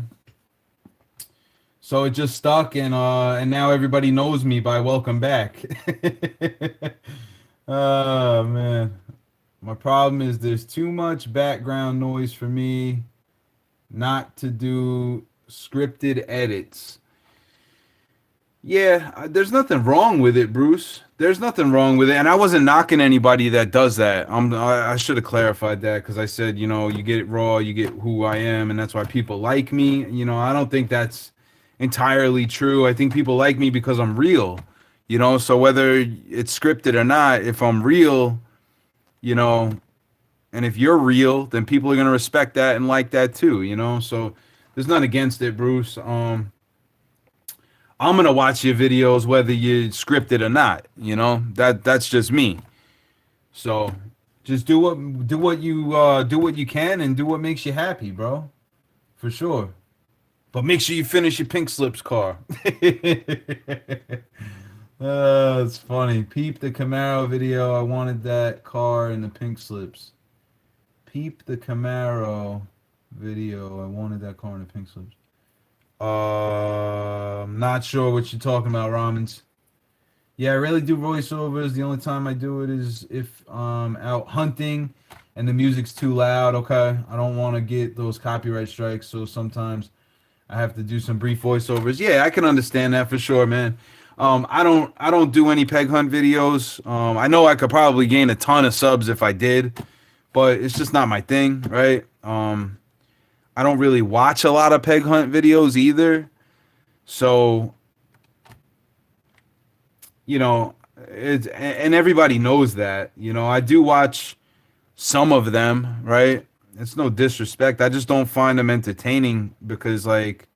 So it just stuck, and now everybody knows me by welcome back. Oh man, my problem is there's too much background noise for me not to do scripted edits. Yeah, there's nothing wrong with it, Bruce. There's nothing wrong with it, and I wasn't knocking anybody that does that. I should have clarified that, because I said, you know, you get it raw, you get who I am, and that's why people like me. You know, I don't think that's entirely true. I think people like me because I'm real, you know. So whether it's scripted or not, if I'm real, you know, and if you're real, then people are gonna respect that and like that too, you know. So there's nothing against it, Bruce. I'm gonna watch your videos whether you scripted or not. You know, that's just me. So just do what you can and do what makes you happy, bro. For sure. But make sure you finish your Pink Slips car. It's funny. Peep the Camaro video. I wanted that car in the pink slips. Peep the Camaro video. I wanted that car in the pink slips. Not sure what you're talking about, Ramens. Yeah, I really do voiceovers. The only time I do it is if out hunting and the music's too loud. Okay, I don't want to get those copyright strikes, so sometimes I have to do some brief voiceovers. Yeah, I can understand that for sure, man. I don't do any peg hunt videos. I know I could probably gain a ton of subs if I did, but it's just not my thing, right? I don't really watch a lot of peg hunt videos either. So, and everybody knows that. I do watch some of them, right? It's no disrespect. I just don't find them entertaining because, like,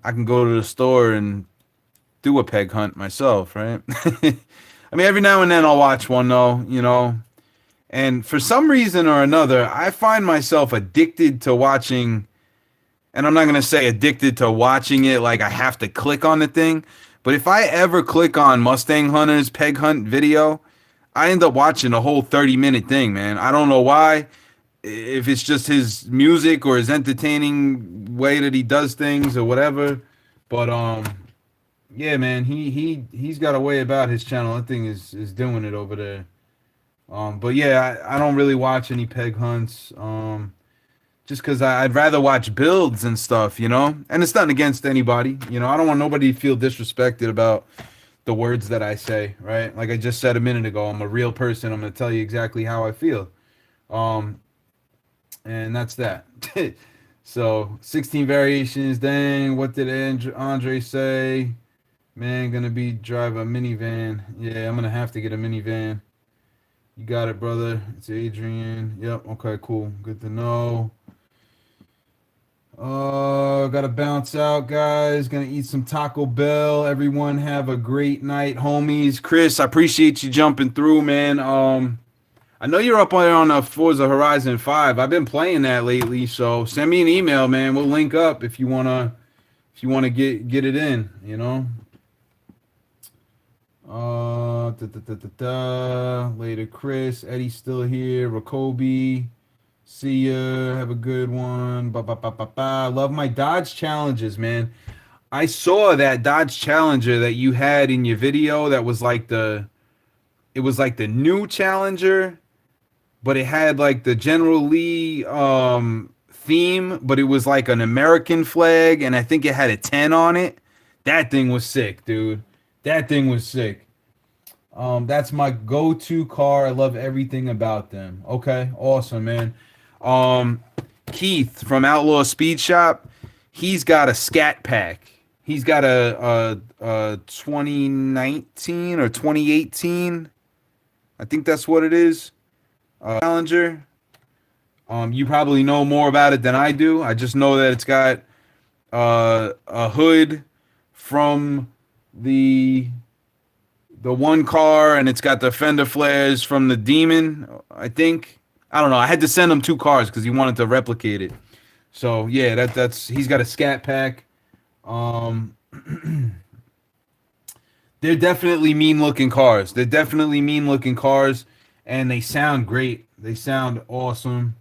I can go to the store and do a peg hunt myself, right? I mean, every now and then I'll watch one, though. And for some reason or another, I find myself addicted to watching, and I'm not going to say addicted to watching it like I have to click on the thing, but if I ever click on Mustang Hunter's peg hunt video, I end up watching the whole 30-minute thing, man. I don't know why, if it's just his music or his entertaining way that he does things or whatever, but yeah, man, he's got a way about his channel. That thing is doing it over there. But yeah, I don't really watch any peg hunts. Just because I'd rather watch builds and stuff, And it's nothing against anybody, I don't want nobody to feel disrespected about the words that I say, right? Like I just said a minute ago, I'm a real person. I'm gonna tell you exactly how I feel. And that's that. So 16 variations. Dang, what did Andre say? Man, gonna be drive a minivan. Yeah, I'm gonna have to get a minivan. You got it, brother. It's Adrian. Yep. Okay, cool. Good to know. Gotta bounce out, guys. Gonna eat some Taco Bell. Everyone have a great night, homies. Chris, I appreciate you jumping through, man. I know you're up on Forza Horizon 5. I've been playing that lately, so send me an email, man. We'll link up if you wanna get it in, Later, Chris. Eddie's still here. Rakobi. See ya. Have a good one. Love my Dodge Challenges, man. I saw that Dodge Challenger that you had in your video. That was like it was like the new Challenger, but it had like the General Lee theme, but it was like an American flag, and I think it had a 10 on it. That thing was sick, dude. That thing was sick. That's my go-to car. I love everything about them. Okay, awesome, man. Keith from Outlaw Speed Shop, he's got a Scat Pack. He's got a 2019 or 2018. I think that's what it is. Challenger. You probably know more about it than I do. I just know that it's got a hood from the one car, and it's got the fender flares from the Demon, I think. I don't know. I had to send him 2 cars because he wanted to replicate it. So yeah, that's he's got a Scat Pack. They're definitely mean-looking cars. And they sound great. They sound awesome.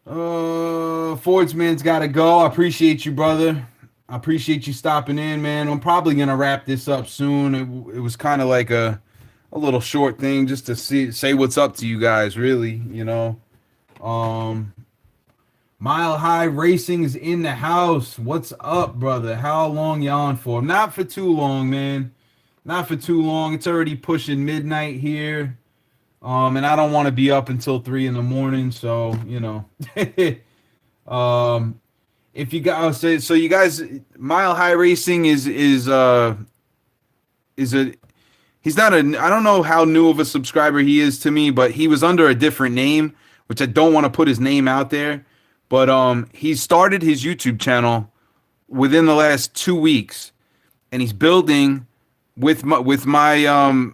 Fordsman's got to go. I appreciate you, brother. I appreciate you stopping in, man. I'm probably gonna wrap this up soon. It was kind of like a little short thing just to say what's up to you guys, really. Mile High Racing is in the house. What's up, brother? How long you on for? Not for too long, man. Not for too long. It's already pushing midnight here. And I don't want to be up until 3 in the morning, so if you guys say so, you guys, Mile High Racing is a he's not a, I don't know how new of a subscriber he is to me, but he was under a different name, which I don't want to put his name out there. But he started his YouTube channel within the last 2 weeks, and he's building with my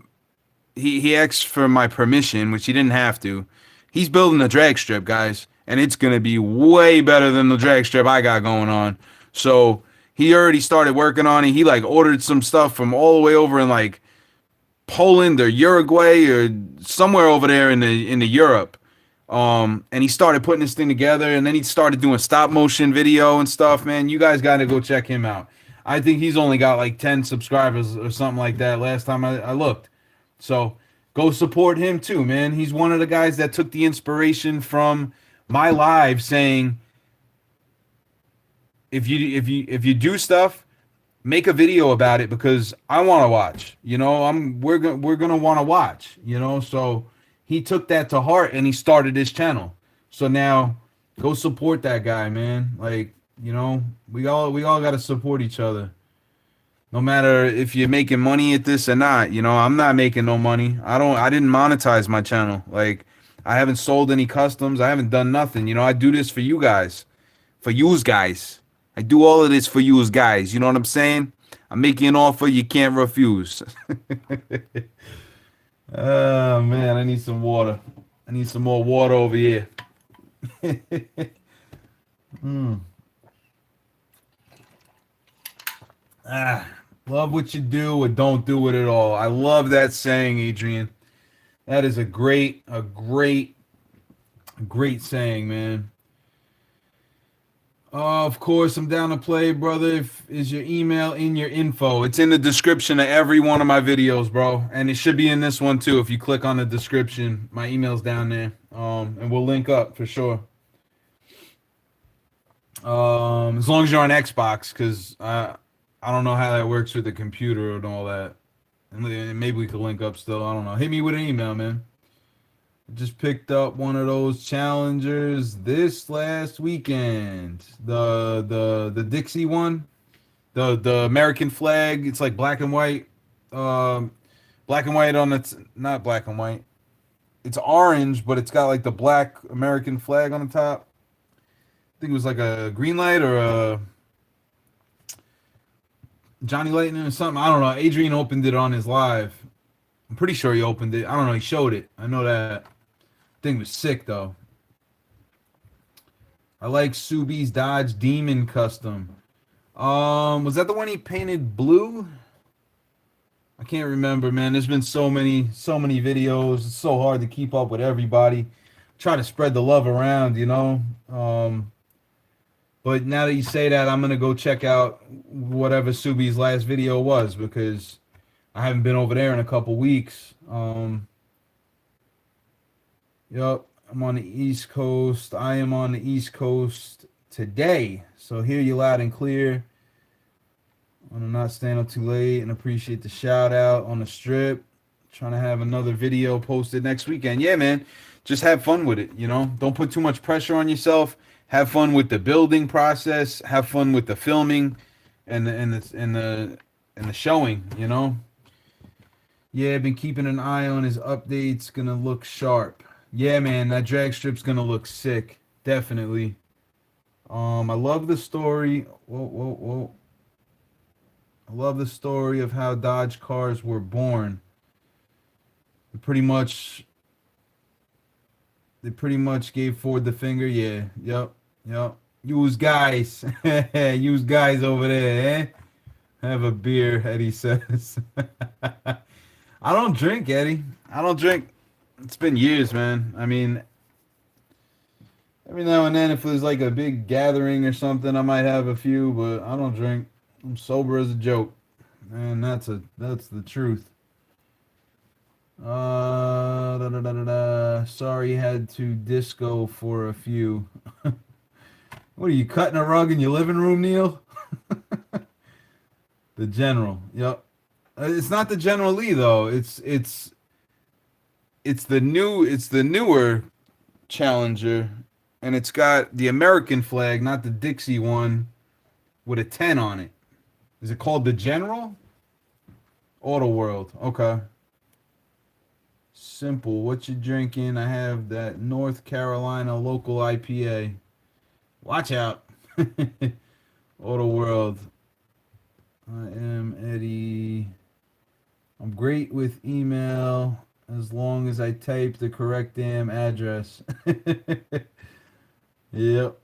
he asked for my permission, which he didn't have to. He's building a drag strip, guys, and it's gonna be way better than the drag strip I got going on. So he already started working on it. He like ordered some stuff from all the way over in like Poland or Uruguay or somewhere over there in the Europe. And he started putting this thing together, and then he started doing stop motion video and stuff. Man, you guys got to go check him out. I think he's only got like 10 subscribers or something like that last time I looked. So go support him too, man. He's one of the guys that took the inspiration from my live saying, if you do stuff, make a video about it because I want to watch. You know, we're gonna want to watch. You know, so he took that to heart and he started his channel. So now go support that guy, man. Like, you know, we all got to support each other. No matter if you're making money at this or not. You know, I'm not making no money. I didn't monetize my channel. Like, I haven't sold any customs. I haven't done nothing. You know, I do this for you guys. For yous guys. I do all of this for yous guys. You know what I'm saying? I'm making an offer you can't refuse. Oh man, I need some water. I need some more water over here. Love what you do or don't do it at all. I love that saying, Adrian. That is a great saying, man. Of course, I'm down to play, brother. Is your email in your info? It's in the description of every one of my videos, bro. And it should be in this one too. If you click on the description, my email's down there. And we'll link up for sure. As long as you're on Xbox, because I don't know how that works with the computer and all that. And maybe we could link up still. I don't know. Hit me with an email, man. Just picked up one of those challengers this last weekend. The Dixie one, the American flag. It's like black and white. Black and white on its not black and white. It's orange, but it's got like the black American flag on the top. I think it was like a green light or a Johnny Lightning or something. I don't know. Adrian opened it on his live. I'm pretty sure he opened it. I don't know. He showed it. I know that. Thing was sick though. I like Subi's Dodge Demon custom. Was that the one he painted blue? I can't remember, man. There's been so many videos. It's so hard to keep up with everybody. Try to spread the love around, you know. But now that you say that, I'm gonna go check out whatever Subi's last video was because I haven't been over there in a couple weeks. Yep, I'm on the East Coast. I am on the East Coast today. So hear you loud and clear. I want to not stand up too late and appreciate the shout out on the strip. Trying to have another video posted next weekend. Yeah, man. Just have fun with it, you know. Don't put too much pressure on yourself. Have fun with the building process. Have fun with the filming and the showing, you know. Yeah, been keeping an eye on his updates. Gonna look sharp. Yeah, man, that drag strip's gonna look sick. Definitely. I love the story. Whoa. I love the story of how Dodge cars were born. They pretty much gave Ford the finger. Yeah, yep. Use guys. Use guys over there, eh? Have a beer, Eddie says. I don't drink, Eddie. I don't drink. It's been years, man. I mean, every now and then, if there's like a big gathering or something, I might have a few, but I don't drink. I'm sober as a joke, and that's the truth. Sorry, had to disco for a few. What are you cutting a rug in your living room, Neil? The General. Yep. It's not the General Lee though. It's the newer Challenger, and it's got the American flag, not the Dixie one, with a 10 on it. Is it called the General? Auto World. Okay. Simple. What you drinking? I have that North Carolina local IPA. Watch out. Auto World. I am Eddie. I'm great with email as long as I type the correct damn address. Yep.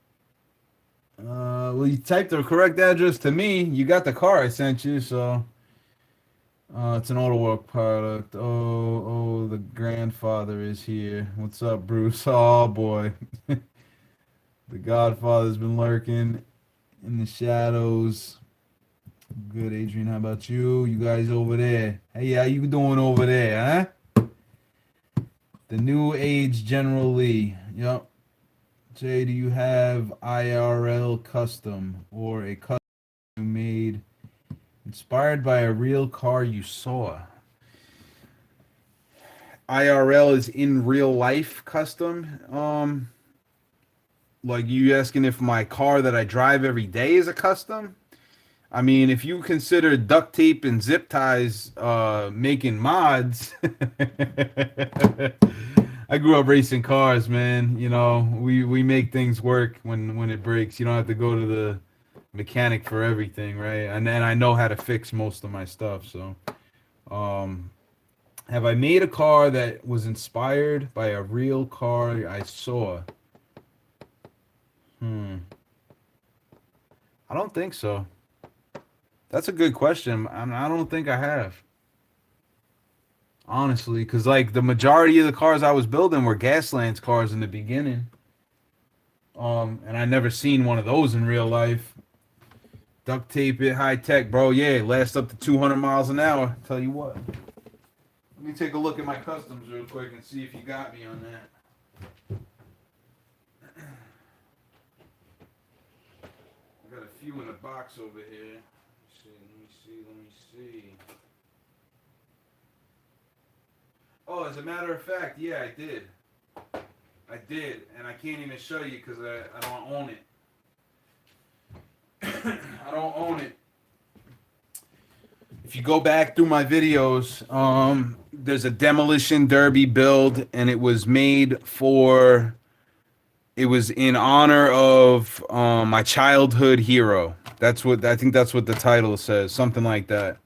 Well, you typed the correct address to me. You got the car I sent you, so it's an auto work product. Oh, the grandfather is here. What's up, Bruce? Oh boy, the Godfather's been lurking in the shadows. Good, Adrian. How about you? You guys over there? Hey, how you doing over there, huh? The new age General Lee. Yep. Jay, do you have IRL custom or a custom you made inspired by a real car you saw? IRL is in real life custom. Like you asking if my car that I drive every day is a custom? I mean, if you consider duct tape and zip ties making mods, I grew up racing cars, man. You know, we make things work when it breaks. You don't have to go to the mechanic for everything, right? And then I know how to fix most of my stuff. So, um, have I made a car that was inspired by a real car I saw? Hmm. I don't think so. That's a good question. I don't think I have, honestly, because like the majority of the cars I was building were Gaslands cars in the beginning. And I never seen one of those in real life. Duct tape it, high tech, bro. Yeah, last up to 200 miles an hour. Tell you what. Let me take a look at my customs real quick and see if you got me on that. I got a few in the box over here. Let me see. Oh, as a matter of fact, yeah, I did. I did, and I can't even show you because I don't own it. I don't own it. If you go back through my videos, there's a demolition derby build, and it was made for. It was in honor of my childhood hero. That's what I think. That's what the title says, something like that.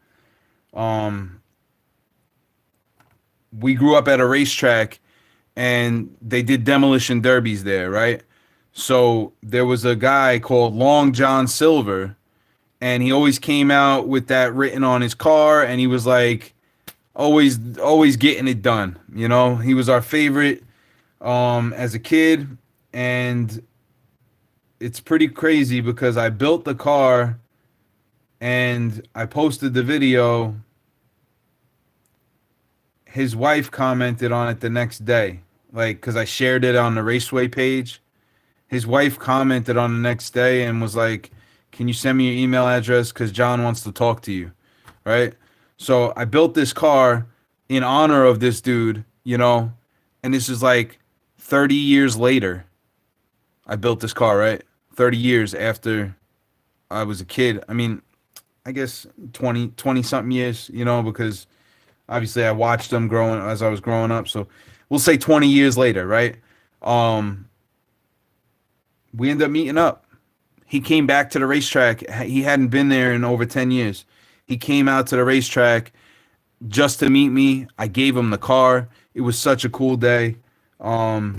Um, we grew up at a racetrack, and they did demolition derbies there, right? So there was a guy called Long John Silver, and he always came out with that written on his car, and he was like always getting it done. You know, he was our favorite as a kid, and it's pretty crazy because I built the car and I posted the video. His wife commented on it the next day, like because I shared it on the Raceway page. His wife commented on the next day and was like, "Can you send me your email address? Because John wants to talk to you." Right? So I built this car in honor of this dude, you know, and this is like 30 years later. I built this car, right? 30 years after I was a kid. I mean, I guess 20 something years, you know, because obviously I watched them growing as I was growing up. So we'll say 20 years later, right? Um, we ended up meeting up. He came back to the racetrack. He hadn't been there in over 10 years. He came out to the racetrack just to meet me. I gave him the car. It was such a cool day. Um,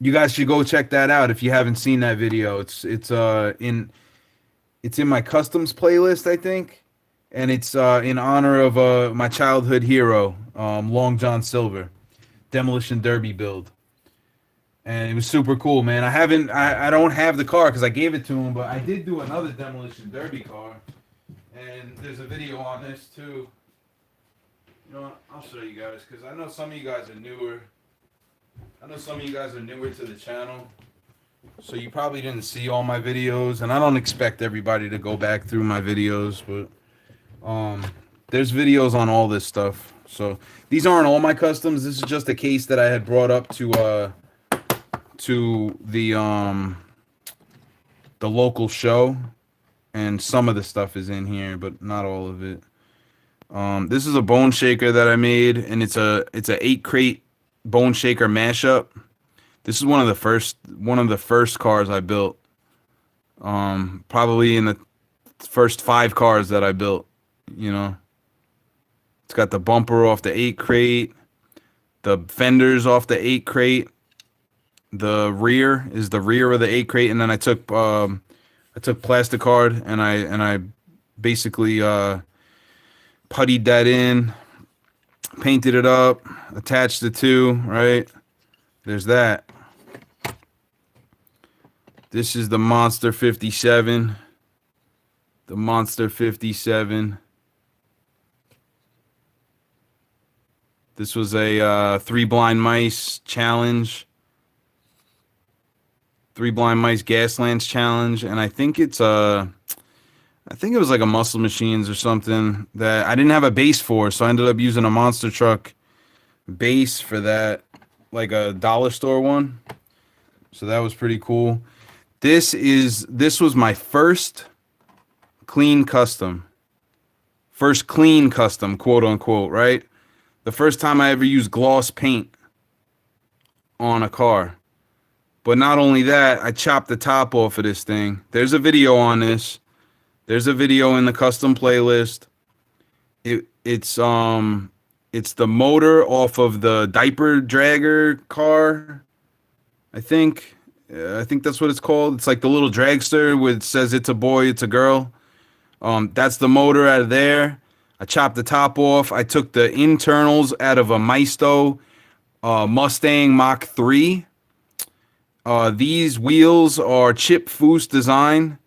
you guys should go check that out if you haven't seen that video. It's in my customs playlist, I think, and it's in honor of my childhood hero, Long John Silver, demolition derby build. And it was super cool, man. I don't have the car because I gave it to him, but I did do another demolition derby car, and there's a video on this too. You know what? I'll show you guys because I know some of you guys are newer. I know some of you guys are newer to the channel, so you probably didn't see all my videos, and I don't expect everybody to go back through my videos, but there's videos on all this stuff. So these aren't all my customs. This is just a case that I had brought up to the local show, and some of the stuff is in here, but not all of it. This is a bone shaker that I made, and it's a 8 crate bone shaker mashup. This is one of the first cars I built. Probably in the first 5 cars that I built, you know. It's got the bumper off the 8 crate, the fenders off the 8 crate, The rear is the rear of the 8 crate, and then I took plastic card and I basically puttied that in, painted it up, attached the two, right? There's that. This is the Monster 57. The Monster 57. This was a 3 blind mice challenge. 3 blind mice Gaslands challenge, and I think it was like a Muscle Machines or something that I didn't have a base for, so I ended up using a monster truck base for that, like a dollar store one. So that was pretty cool. This was my first clean custom. First clean custom, quote unquote, right? The first time I ever used gloss paint on a car. But not only that, I chopped the top off of this thing. There's a video on this. There's a video in the custom playlist. It's the motor off of the diaper dragger car. I think that's what it's called. It's like the little dragster where it says it's a boy, it's a girl. That's the motor out of there. I chopped the top off. I took the internals out of a Maisto Mustang Mach 3. These wheels are Chip Foose design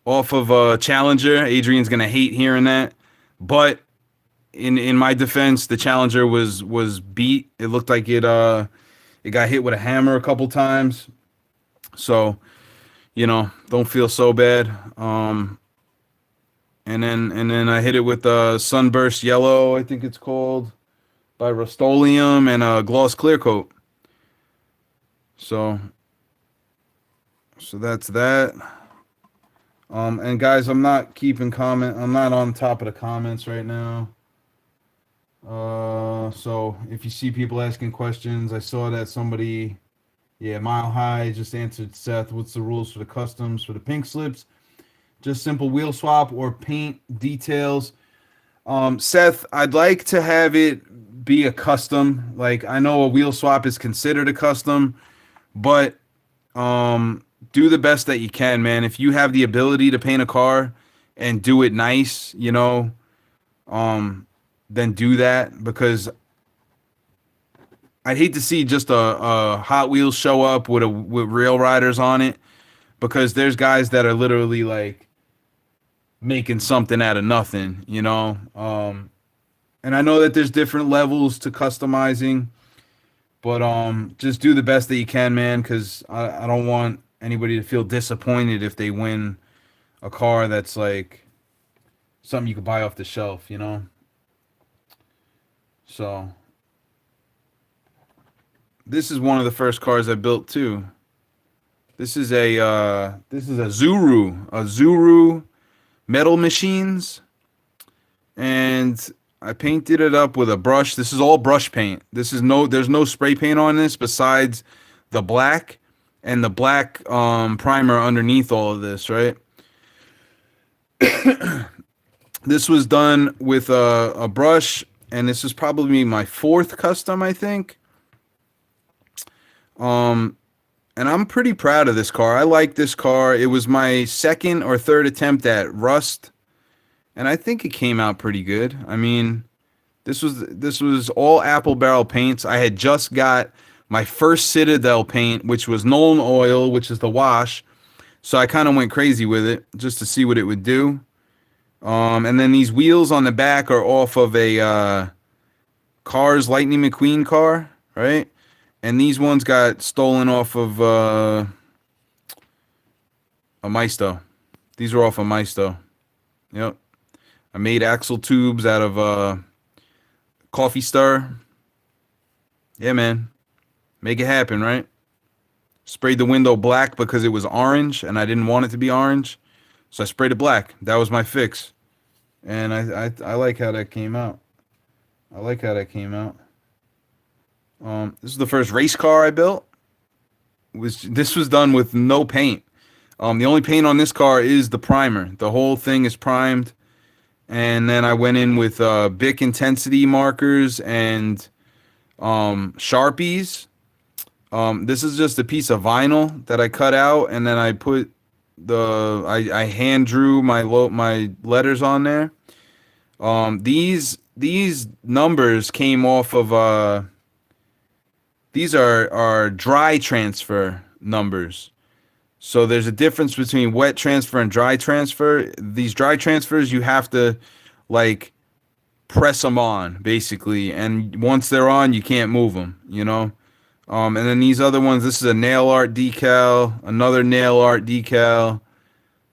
off of a Challenger. Adrian's gonna hate hearing that, but in my defense, the Challenger was beat. It looked like it got hit with a hammer a couple times. So, don't feel so bad. And then I hit it with Sunburst Yellow, I think it's called, by Rust-Oleum, and a gloss clear coat. So that's that. And guys, I'm not on top of the comments right now. So if you see people asking questions, I saw that somebody, Mile High just answered Seth, what's the rules for the customs for the pink slips? Just simple wheel swap or paint details. Seth, I'd like to have it be a custom. Like, I know a wheel swap is considered a custom, but do the best that you can, man. If you have the ability to paint a car and do it nice, then do that, because I'd hate to see just a Hot Wheels show up with Rail Riders on it, because there's guys that are literally like making something out of nothing, and I know that there's different levels to customizing, but just do the best that you can, man, because I don't want anybody to feel disappointed if they win a car that's like something you could buy off the shelf, So this is one of the first cars I built too. This is a Zuru Metal Machines, and I painted it up with a brush. This is all brush paint. There's no spray paint on this besides the black and the black primer underneath all of this, right? This was done with a brush, and this is probably my 4th custom, I think. And I'm pretty proud of this car. I like this car. It was my 2nd or 3rd attempt at Rust, and I think it came out pretty good. I mean, this was all apple barrel paints. I had just got my first Citadel paint, which was Nolan Oil, which is the wash. So I kind of went crazy with it just to see what it would do. And then these wheels on the back are off of a Cars Lightning McQueen car, right? And these ones got stolen off of a Maisto. These were off of Maisto. Yep. I made axle tubes out of coffee stir. Yeah, man. Make it happen, right? Sprayed the window black because it was orange, and I didn't want it to be orange. So I sprayed it black. That was my fix. And I like how that came out. This is the first race car I built. This was done with no paint. The only paint on this car is the primer. The whole thing is primed. And then I went in with Bic intensity markers and Sharpies. This is just a piece of vinyl that I cut out, and then I put I hand drew my letters on there. These numbers came off of these are dry transfer numbers. So there's a difference between wet transfer and dry transfer. These dry transfers, you have to like press them on basically, and once they're on, you can't move them. And then these other ones, this is a nail art decal, another nail art decal,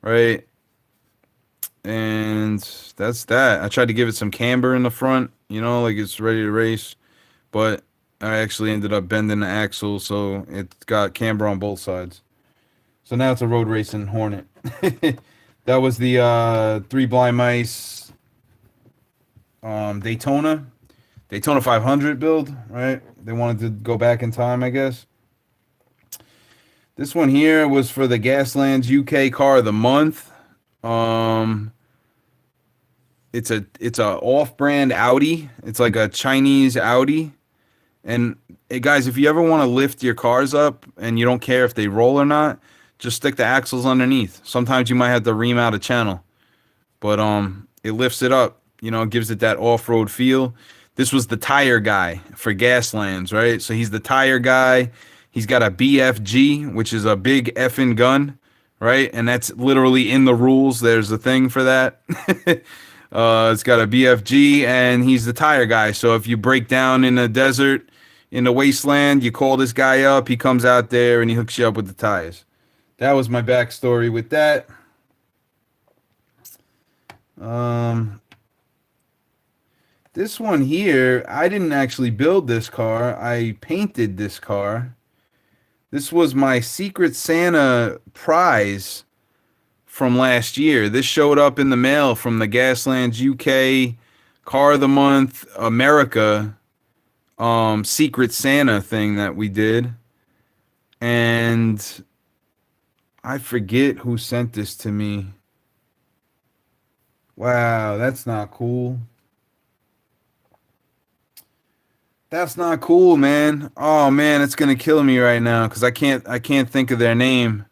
right? And that's that. I tried to give it some camber in the front, like it's ready to race, but I actually ended up bending the axle, so it's got camber on both sides. So now it's a road racing Hornet. That was the Three Blind Mice Daytona 500 build, right? They wanted to go back in time, I guess. This one here was for the Gaslands UK Car of the Month. It's a off-brand Audi. It's like a Chinese Audi. And hey guys, if you ever want to lift your cars up and you don't care if they roll or not, just stick the axles underneath. Sometimes you might have to ream out a channel, but it lifts it up. Gives it that off-road feel. This was the tire guy for Gaslands, right? So he's the tire guy. He's got a BFG, which is a big effing gun, right? And that's literally in the rules. There's a thing for that. It's got a BFG, and he's the tire guy. So if you break down in the desert, in the wasteland, you call this guy up. He comes out there, and he hooks you up with the tires. That was my backstory with that. This one here, I didn't actually build this car. I painted this car. This was my Secret Santa prize from last year. This showed up in the mail from the Gaslands UK Car of the Month America Secret Santa thing that we did. And I forget who sent this to me. Wow, that's not cool. That's not cool, man. Oh man, it's gonna kill me right now because I can't think of their name.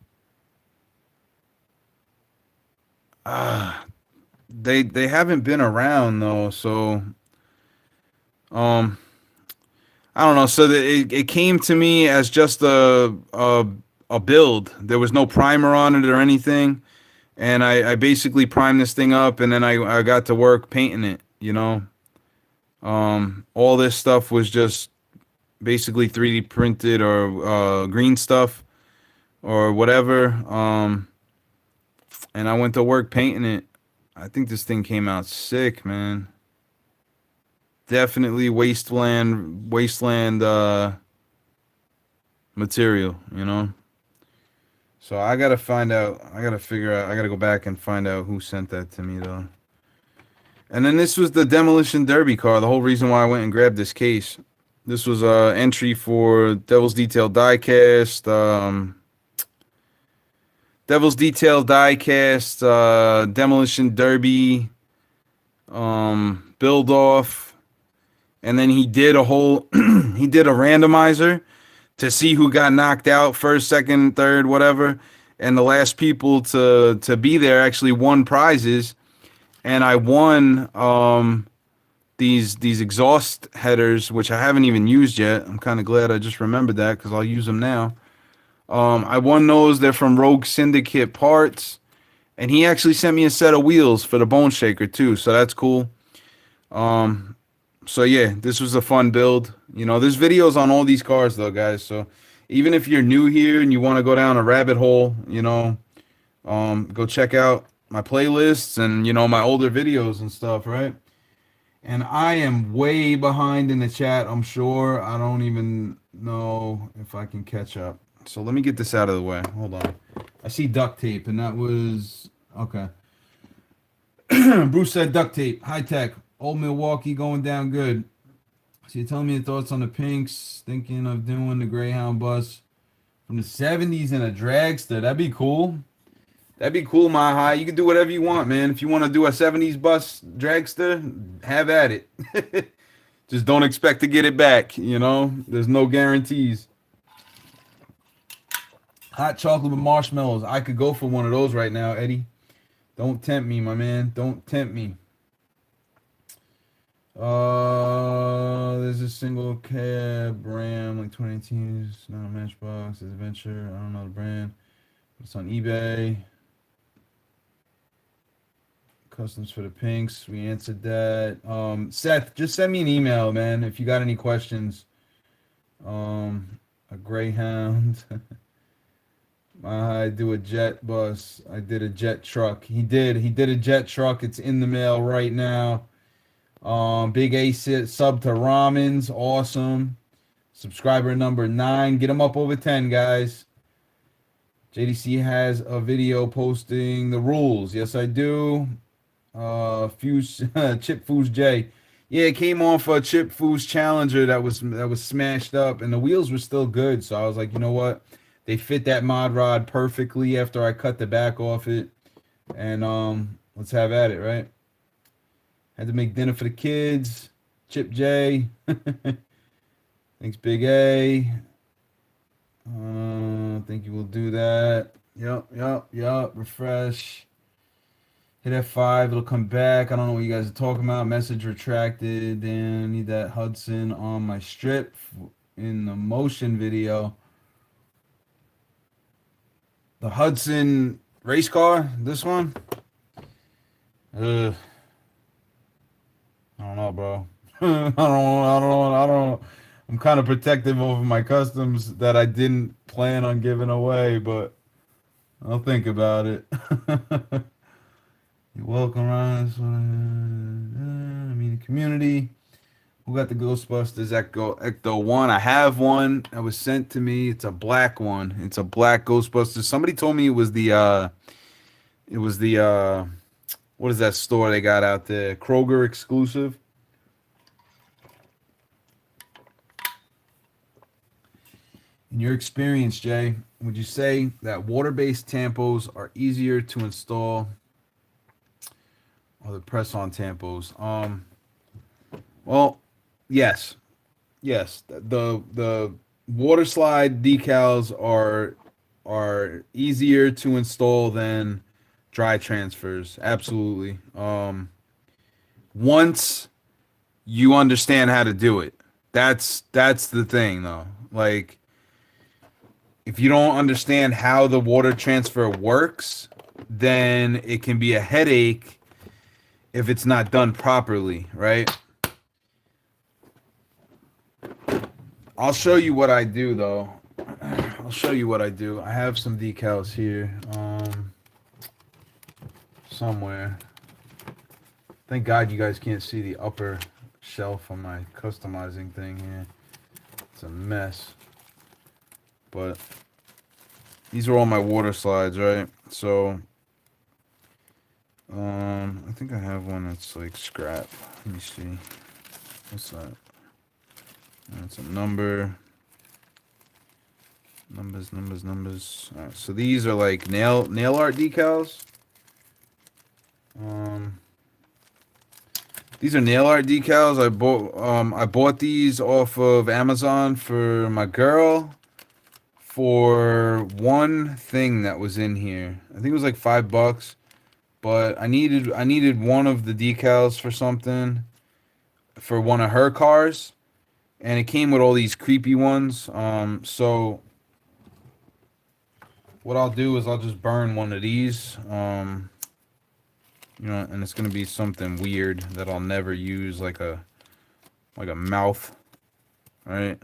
They haven't been around though, so I don't know. So it came to me as just a build. There was no primer on it or anything, and I basically primed this thing up, and then I got to work painting it. All this stuff was just basically 3D printed or green stuff or whatever. And I went to work painting it. I think this thing came out sick, man. Definitely wasteland material, So I gotta find out. I gotta figure out. I gotta go back and find out who sent that to me, though. And then this was the Demolition Derby car. The whole reason why I went and grabbed this case. This was an entry for Devil's Detail Diecast. Devil's Detail Diecast, Demolition Derby, build off. And then he did a whole, he did a randomizer to see who got knocked out first, second, third, whatever. And the last people to be there actually won prizes. And I won these exhaust headers, which I haven't even used yet. I'm kind of glad I just remembered that because I'll use them now. I won those. They're from Rogue Syndicate Parts. And he actually sent me a set of wheels for the Bone Shaker too, so that's cool. So yeah, this was a fun build. There's videos on all these cars though, guys. So even if you're new here and you want to go down a rabbit hole, go check out my playlists and my older videos and stuff, right? And I am way behind in the chat, I'm sure. I don't even know if I can catch up. So let me get this out of the way. Hold on. I see duct tape, and that was okay. Bruce said duct tape, high tech, old Milwaukee going down good. So you're telling me your thoughts on the pinks, thinking of doing the Greyhound bus from the 70s in a dragster. That'd be cool. That'd be cool, my high. You can do whatever you want, man. If you want to do a 70s bus dragster, have at it. Just don't expect to get it back, There's no guarantees. Hot chocolate with marshmallows. I could go for one of those right now, Eddie. Don't tempt me, my man. Don't tempt me. There's a single cab Ram like 2018. It's not a Matchbox. It's Adventure. I don't know the brand. It's on eBay. Customs for the pinks. We answered that. Seth, just send me an email, man, if you got any questions. A Greyhound. I do a jet bus. I did a jet truck. He did a jet truck. It's in the mail right now. Big A sub to Ramens. Awesome. Subscriber number 9. Get him up over 10, guys. JDC has a video posting the rules. Yes, I do. Fuse Chip Foos J. Yeah, it came off a Chip Foos Challenger that was smashed up, and the wheels were still good. So I was like, you know what? They fit that mod rod perfectly after I cut the back off it. And let's have at it, right? Had to make dinner for the kids. Chip J. Thanks, Big A. I think you will do that. Yep. Refresh. Hit F5. It'll come back. I don't know what you guys are talking about. Message retracted. And I need that Hudson on my strip in the motion video. The Hudson race car, this one. I don't know, bro. I don't. I'm kind of protective over my customs that I didn't plan on giving away, but I'll think about it. You're welcome, Ron. I mean, the community. Who got the Ghostbusters Ecto 1? I have one that was sent to me. It's a black one. It's a black Ghostbusters. Somebody told me it was the what is that store they got out there? Kroger exclusive. In your experience, Jay, would you say that water-based tampos are easier to install or the press-on tampos? Well, yes. The water slide decals are easier to install than dry transfers. Absolutely. Once you understand how to do it. That's the thing though. Like if you don't understand how the water transfer works, then it can be a headache if it's not done properly, right? I'll show you what I do though. I'll show you what I do. I have some decals here. Somewhere. Thank God you guys can't see the upper shelf on my customizing thing here. It's a mess. But these are all my water slides, right? So I think I have one that's like scrap. Let me see. What's that? That's a number. Numbers. All right, so these are like nail art decals. These are nail art decals. I bought these off of Amazon for my girl for one thing that was in here. I think it was like $5, but I needed one of the decals for something for one of her cars, and it came with all these creepy ones. So what I'll do is I'll just burn one of these. You know, and it's gonna be something weird that I'll never use, like a mouth, right?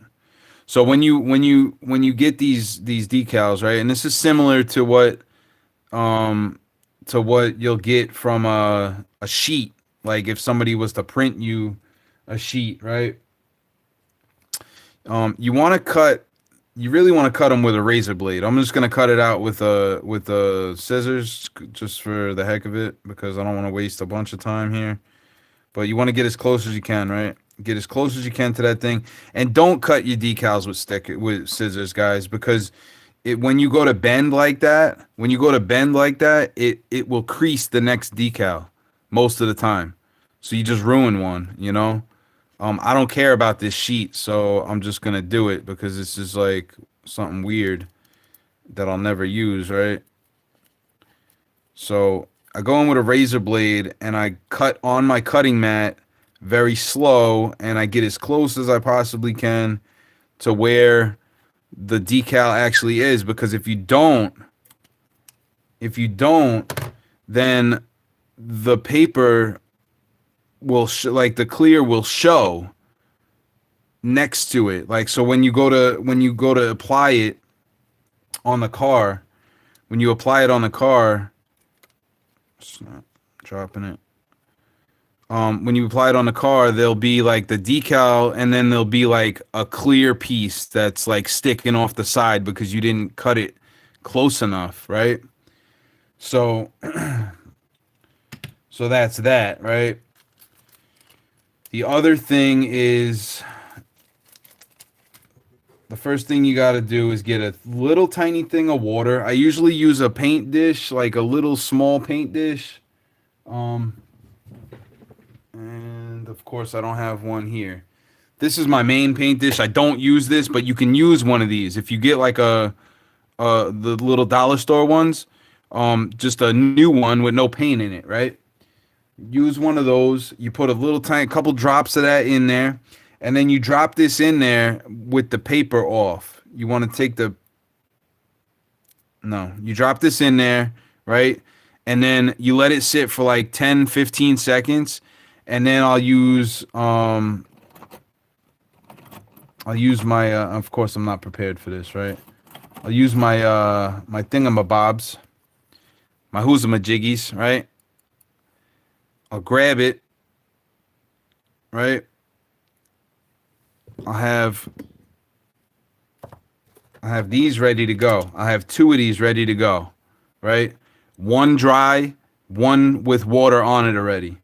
So when you get these decals, right, and this is similar to what you'll get from a sheet, like if somebody was to print you a sheet, right? You really want to cut them with a razor blade. I'm just gonna cut it out with a scissors just for the heck of it because I don't want to waste a bunch of time here. But you want to get as close as you can, right? Get as close as you can to that thing, and don't cut your decals with scissors, guys, because when you go to bend like that, it will crease the next decal most of the time. So you just ruin one, you know. I don't care about this sheet, so I'm just gonna do it because this is like something weird that I'll never use, right? So I go in with a razor blade and I cut on my cutting mat very slow, and I get as close as I possibly can to where the decal actually is, because if you don't, then the paper will like the clear will show next to it. Like, so when you go to apply it on the car, when you apply it on the car, it's not dropping it. When you apply it on the car, there'll be like the decal, and then there'll be like a clear piece that's like sticking off the side because you didn't cut it close enough, right? So, so that's that, right? The other thing is, the first thing you got to do is get a little tiny thing of water. I usually use a paint dish, like a little small paint dish. And of course I don't have one here. This is my main paint dish. I don't use this, but you can use one of these. If you get like the little dollar store ones, just a new one with no paint in it, right? Use one of those. You put a little tiny couple drops of that in there, and then you drop this in there with the paper off. You want to take the no, you drop this in there, right? And then you let it sit for like 10, 15 seconds, and then I'll use my of course I'm not prepared for this, right? I'll use my my thingamabobs, my whoozamajiggies, right? I'll grab it, right? I have these ready to go. I have two of these ready to go, right? One dry, one with water on it already.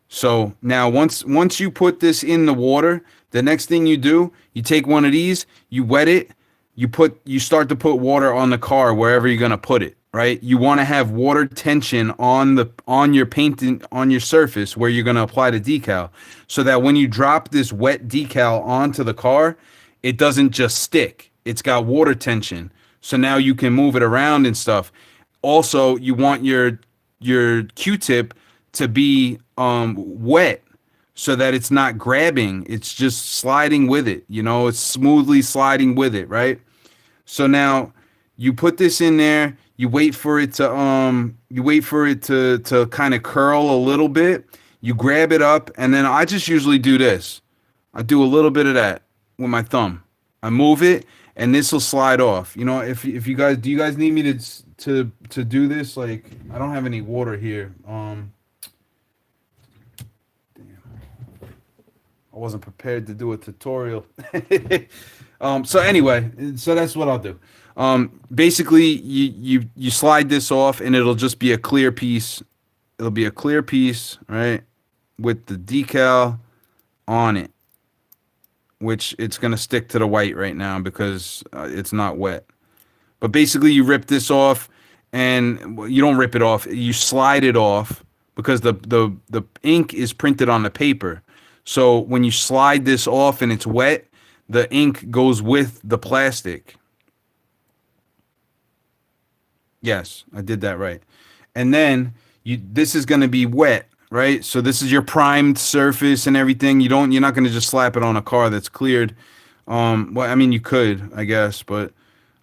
So now once you put this in the water, the next thing you do, you take one of these, you wet it, you start to put water on the car wherever you're gonna put it, right? You want to have water tension on your painting, on your surface where you're gonna apply the decal, so that when you drop this wet decal onto the car, it doesn't just stick. It's got water tension. So now you can move it around and stuff. Also, you want your Q-tip to be wet, so that it's not grabbing. It's just sliding with it. You know, it's smoothly sliding with it, right? So now you put this in there. You wait for it to kind of curl a little bit. You grab it up, and then I just usually do this. I do a little bit of that with my thumb. I move it, and this will slide off. You know, if you guys, do you guys need me to do this? Like, I don't have any water here. Damn. I wasn't prepared to do a tutorial. So anyway, so that's what I'll do. Basically, you slide this off, and it'll just be a clear piece. It'll be a clear piece, right, with the decal on it, which it's going to stick to the white right now because it's not wet. But basically, you rip this off, and you don't rip it off. You slide it off because the ink is printed on the paper. So when you slide this off and it's wet, the ink goes with the plastic. Yes, I did that right. And then this is going to be wet, right? So this is your primed surface and everything. You're not going to just slap it on a car that's cleared. Well, I mean, you could, I guess, but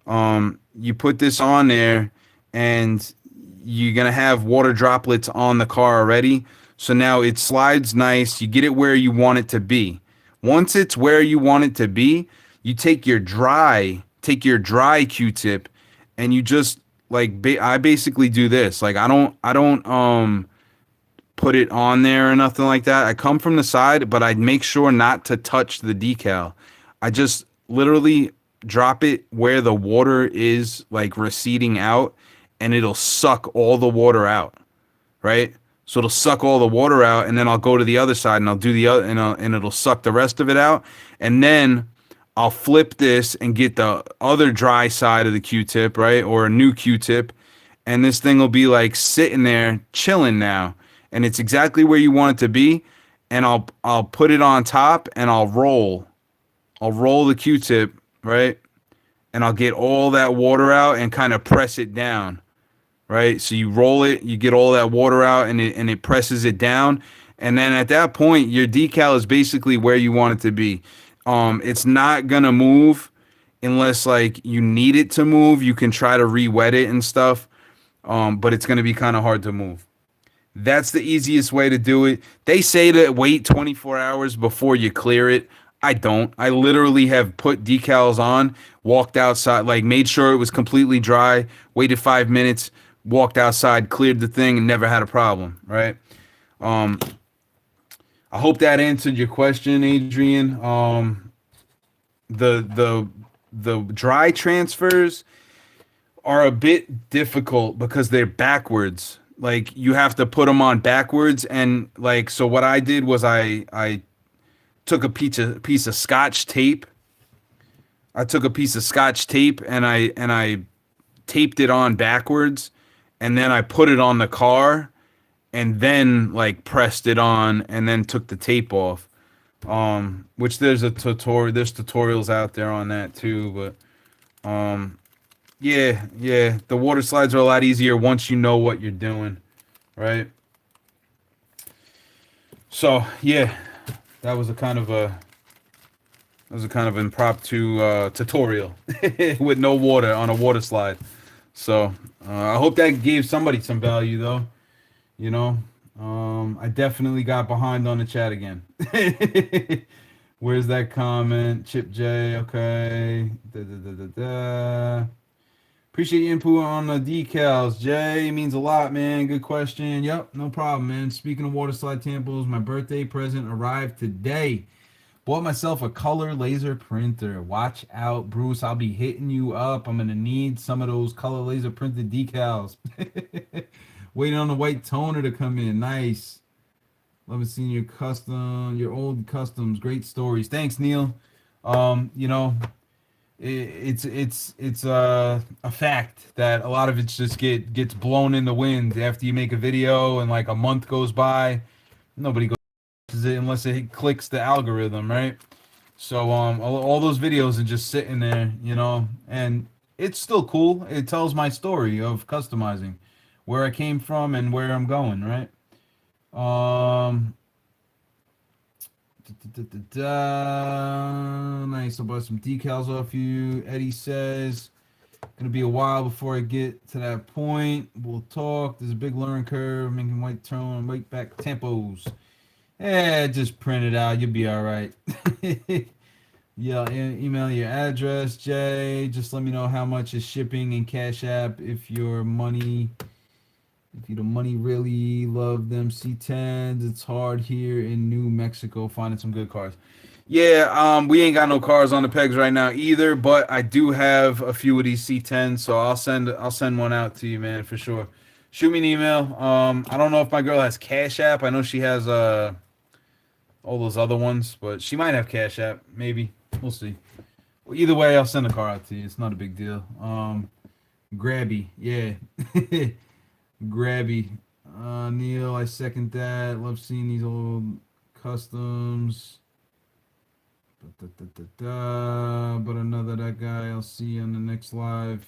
you put this on there, and you're going to have water droplets on the car already. So now it slides nice. You get it where you want it to be. Once it's where you want it to be, you take your dry Q-tip, and you just like I basically do this. Like I don't put it on there or nothing like that. I come from the side, but I make sure not to touch the decal. I just literally drop it where the water is like receding out, and it'll suck all the water out, right? So it'll suck all the water out, and then I'll go to the other side and I'll do the other, and it'll suck the rest of it out. And then I'll flip this and get the other dry side of the Q-tip, right? Or a new Q-tip. And this thing will be like sitting there chilling now. And it's exactly where you want it to be. And I'll put it on top, and I'll roll the Q-tip, right? and I'll get all that water out and kind of press it down, right? So you roll it, you get all that water out, and it presses it down, and then at that point, your decal is basically where you want it to be. It's not gonna move unless like you need it to move. You can try to re-wet it and stuff, but it's gonna be kind of hard to move. That's the easiest way to do it. They say to wait 24 hours before you clear it. I don't. I literally have put decals on, walked outside, like made sure it was completely dry, waited 5 minutes, walked outside, cleared the thing, and never had a problem, right? Um, I hope that answered your question, Adrian. The dry transfers are a bit difficult because they're backwards. Like you have to put them on backwards, and like so. What I did was I took a piece of Scotch tape. I took a piece of Scotch tape and I taped it on backwards, and then I put it on the car, and then like pressed it on, and then took the tape off. Which there's a tutorial. There's tutorials out there on that too, but yeah. The water slides are a lot easier once you know what you're doing, right? So yeah, that was a kind of impromptu tutorial with no water on a water slide. So I hope that gave somebody some value though. You know, I definitely got behind on the chat again. Where's that comment? Chip J, okay. Appreciate your input on the decals. Jay, means a lot, man. Good question. Yep, no problem, man. Speaking of water slide tampos, my birthday present arrived today. Bought myself a color laser printer. Watch out, Bruce. I'll be hitting you up. I'm going to need some of those color laser printed decals. Waiting on the white toner to come in. Nice. Love seeing your old customs. Great stories. Thanks, Neil. You know, it's a fact that a lot of it just gets blown in the wind after you make a video and like a month goes by. Nobody goes it unless it clicks the algorithm, right? So all those videos are just sitting there, you know, and it's still cool. It tells my story of customizing, where I came from and where I'm going, right? Nice. I'll buy some decals off you. Eddie says, gonna be a while before I get to that point. We'll talk. There's a big learning curve, making white tone, white back tempos. Just print it out. You'll be all right. Yeah, email your address, Jay. Just let me know how much is shipping and Cash App if you the money really love them C10s. It's hard here in New Mexico finding some good cars. Yeah, we ain't got no cars on the pegs right now either, but I do have a few of these C10s, so I'll send one out to you, man, for sure. Shoot me an email. I don't know if my girl has Cash App. I know she has all those other ones, but she might have Cash App, maybe. We'll see. Well, either way, I'll send a car out to you. It's not a big deal. Grabby, yeah. Grabby. Neil, I second that. Love seeing these old customs. But another that guy I'll see on the next live.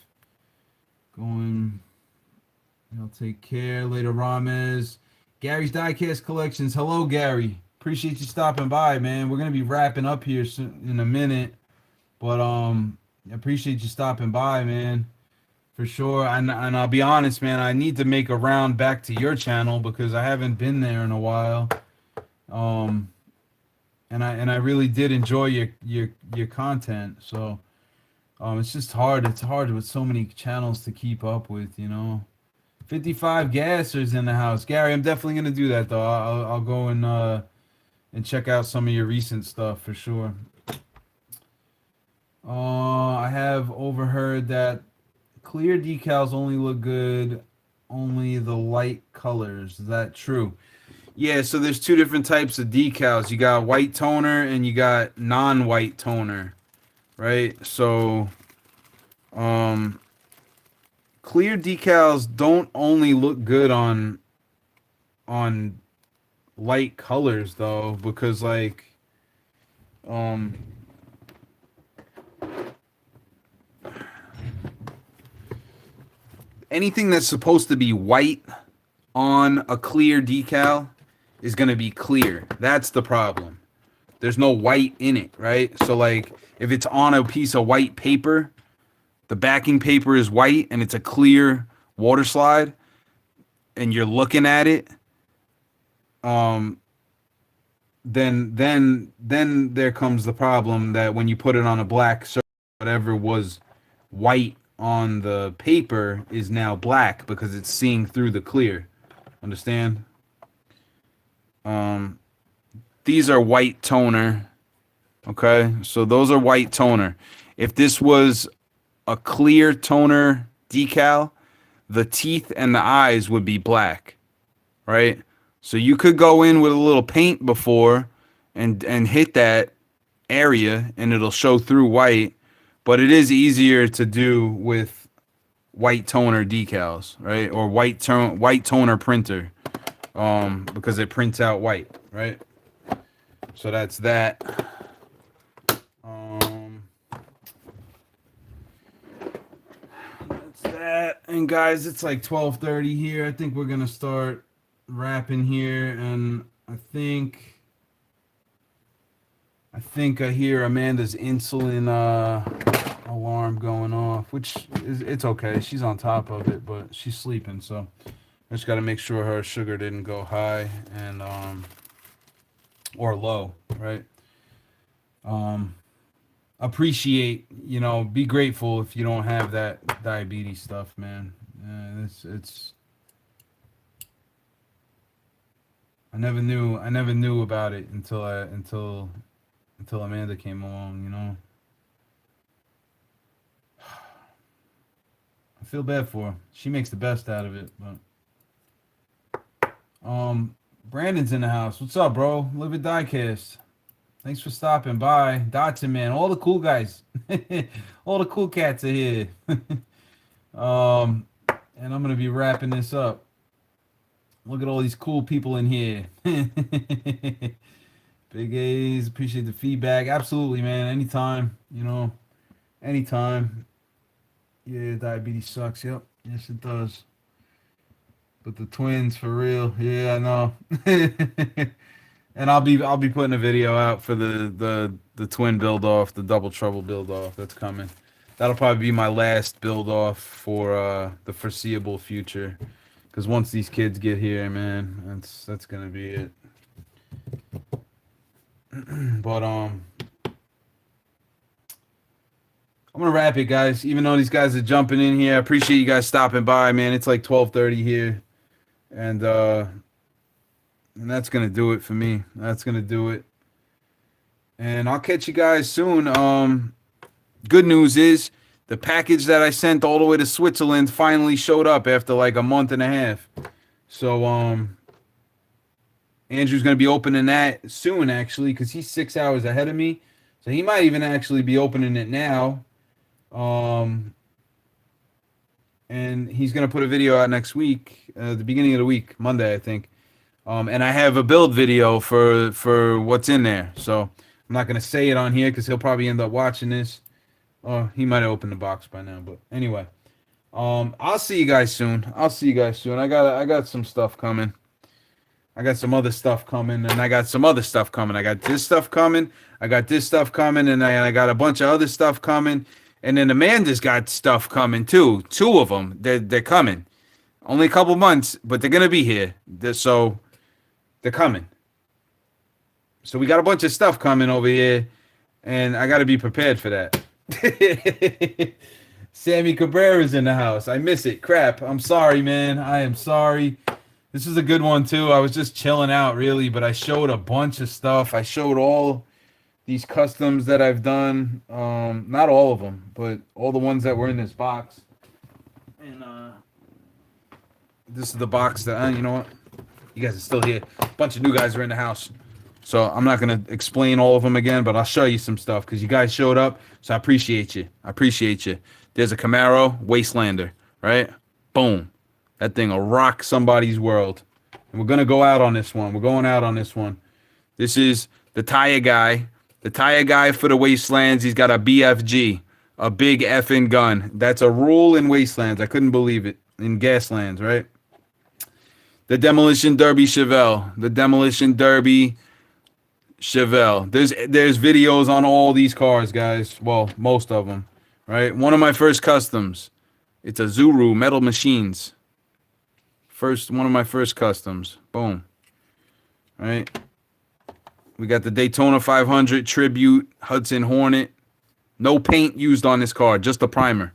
Going. I'll take care. Later, Ramez. Gary's Diecast Collections. Hello, Gary. Appreciate you stopping by, man. We're gonna be wrapping up here in a minute, but I appreciate you stopping by, man, for sure. And I'll be honest, man, I need to make a round back to your channel because I haven't been there in a while. And I really did enjoy your content. So it's just hard. It's hard with so many channels to keep up with, you know. 55 gassers in the house, Gary. I'm definitely gonna do that though. I'll go and check out some of your recent stuff for sure. I have overheard that clear decals only look good, only the light colors. Is that true? Yeah, so there's two different types of decals. You got white toner and you got non-white toner, right? So, clear decals don't only look good on light colors though, because like anything that's supposed to be white on a clear decal is going to be clear. That's the problem. There's no white in it, right? So like if it's on a piece of white paper, the backing paper is white and it's a clear water slide and you're looking at it, then there comes the problem that when you put it on a black surface, whatever was white on the paper is now black because it's seeing through the clear. Understand? These are white toner. Okay, so those are white toner. If this was a clear toner decal, the teeth and the eyes would be black, right? So you could go in with a little paint before and hit that area and it'll show through white, but it is easier to do with white toner decals, right? Or white toner printer, because it prints out white, right? So that's that. That's that. And guys, it's like 12:30 here. I think we're gonna start wrapping here, and I think I hear Amanda's insulin alarm going off, which is it's okay. She's on top of it, but she's sleeping, so I just got to make sure her sugar didn't go high and or low, right? Appreciate, be grateful if you don't have that diabetes stuff, man. It's I never knew about it until Amanda came along, I feel bad for her. She makes the best out of it, but Brandon's in the house. What's up, bro? Live at Diecast. Thanks for stopping by. Dotson, man. All the cool guys. All the cool cats are here. And I'm going to be wrapping this up. Look at all these cool people in here. Big A's. Appreciate the feedback. Absolutely, man. Anytime. Anytime. Yeah, diabetes sucks. Yep. Yes, it does. But the twins, for real. Yeah, I know. And I'll be putting a video out for the twin build off, the double trouble build off that's coming. That'll probably be my last build off for the foreseeable future. Because once these kids get here, man, that's gonna be it. But I'm gonna wrap it, guys. Even though these guys are jumping in here, I appreciate you guys stopping by, man. It's like 12:30 here, and that's gonna do it for me. That's gonna do it, and I'll catch you guys soon. Good news is the package that I sent all the way to Switzerland finally showed up after like a month and a half. So Andrew's gonna be opening that soon, actually, because he's 6 hours ahead of me. So he might even actually be opening it now. And he's gonna put a video out next week, the beginning of the week, Monday, I think. And I have a build video for what's in there. So I'm not gonna say it on here because he'll probably end up watching this. He might have opened the box by now, but anyway. I'll see you guys soon. I got some stuff coming. I got some other stuff coming, and I got some other stuff coming. I got this stuff coming. I got this stuff coming, and I got a bunch of other stuff coming. And then Amanda's got stuff coming too. Two of them. They're coming. Only a couple months, but they're gonna be here. So they're coming. So we got a bunch of stuff coming over here, and I got to be prepared for that. Sammy Cabrera's in the house. I miss it. Crap. I'm sorry, man. I am sorry. This is a good one, too. I was just chilling out, really, but I showed a bunch of stuff. I showed all these customs that I've done. Not all of them, but all the ones that were in this box. And this is the box that, you know what? You guys are still here. A bunch of new guys are in the house. So I'm not going to explain all of them again, but I'll show you some stuff because you guys showed up. So I appreciate you. There's a Camaro Wastelander, right? Boom. That thing will rock somebody's world. And we're going to go out on this one. We're going out on this one. This is the tire guy. The tire guy for the Wastelands. He's got a BFG, a big effing gun. That's a rule in Wastelands. I couldn't believe it. in Gaslands, right? The Demolition Derby Chevelle. The Demolition Derby Chevelle. There's videos on all these cars, guys. Well, most of them, right? One of my first customs. It's a Zuru Metal Machines. One of my first customs. Boom. Right? We got the Daytona 500 Tribute Hudson Hornet. No paint used on this car, just the primer.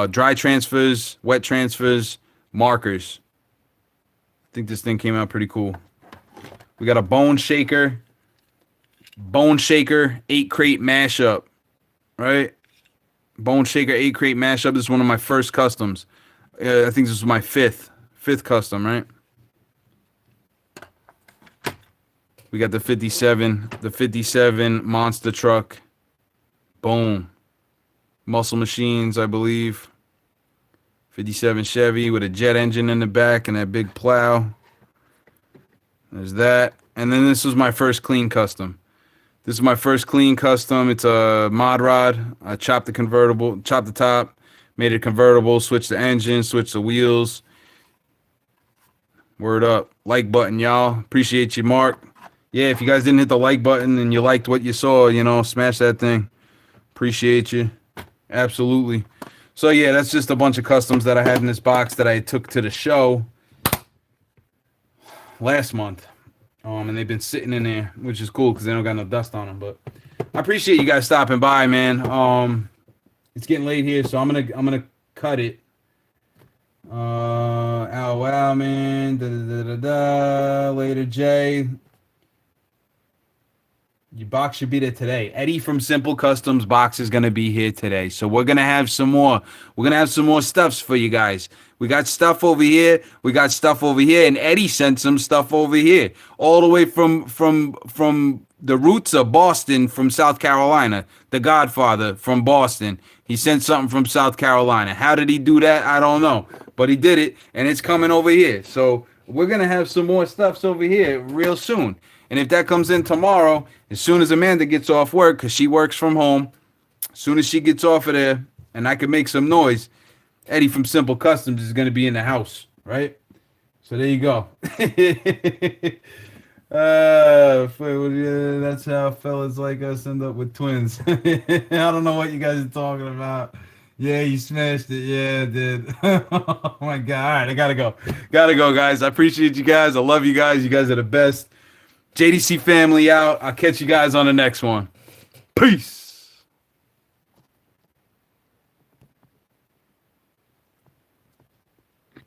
Dry transfers, wet transfers, markers. I think this thing came out pretty cool. We got a Bone Shaker 8-crate mashup, right? Bone Shaker 8-crate mashup. This is one of my first customs. I think this was my fifth custom, right? We got the 57 monster truck. Boom. Muscle Machines, I believe. 57 Chevy with a jet engine in the back and that big plow. There's that. And then this was my first clean custom. This is my first clean custom. It's a mod rod. I chopped the top, made it convertible, switched the engine, switched the wheels. Word up. Like button, y'all. Appreciate you, Mark. Yeah, if you guys didn't hit the like button and you liked what you saw, smash that thing. Appreciate you. Absolutely. So, yeah, that's just a bunch of customs that I had in this box that I took to the show last month. And they've been sitting in there, which is cool because they don't got no dust on them. But I appreciate you guys stopping by, man. It's getting late here, so I'm gonna cut it. Wow, man. Later, Jay. Your box should be there today. Eddie from Simple Customs box is going to be here today. So we're going to have some more. We're going to have some more stuffs for you guys. We got stuff over here. We got stuff over here. And Eddie sent some stuff over here. All the way from the roots of Boston, from South Carolina. The Godfather from Boston. He sent something from South Carolina. How did he do that? I don't know. But he did it. And it's coming over here. So we're going to have some more stuffs over here real soon. And if that comes in tomorrow, as soon as Amanda gets off work, because she works from home, as soon as she gets off of there and I can make some noise, Eddie from Simple Customs is going to be in the house, right? So there you go. That's how fellas like us end up with twins. I don't know what you guys are talking about. Yeah, you smashed it. Yeah, I did. Oh, my God. All right, I got to go. Got to go, guys. I appreciate you guys. I love you guys. You guys are the best. JDC family out. I'll catch you guys on the next one. Peace.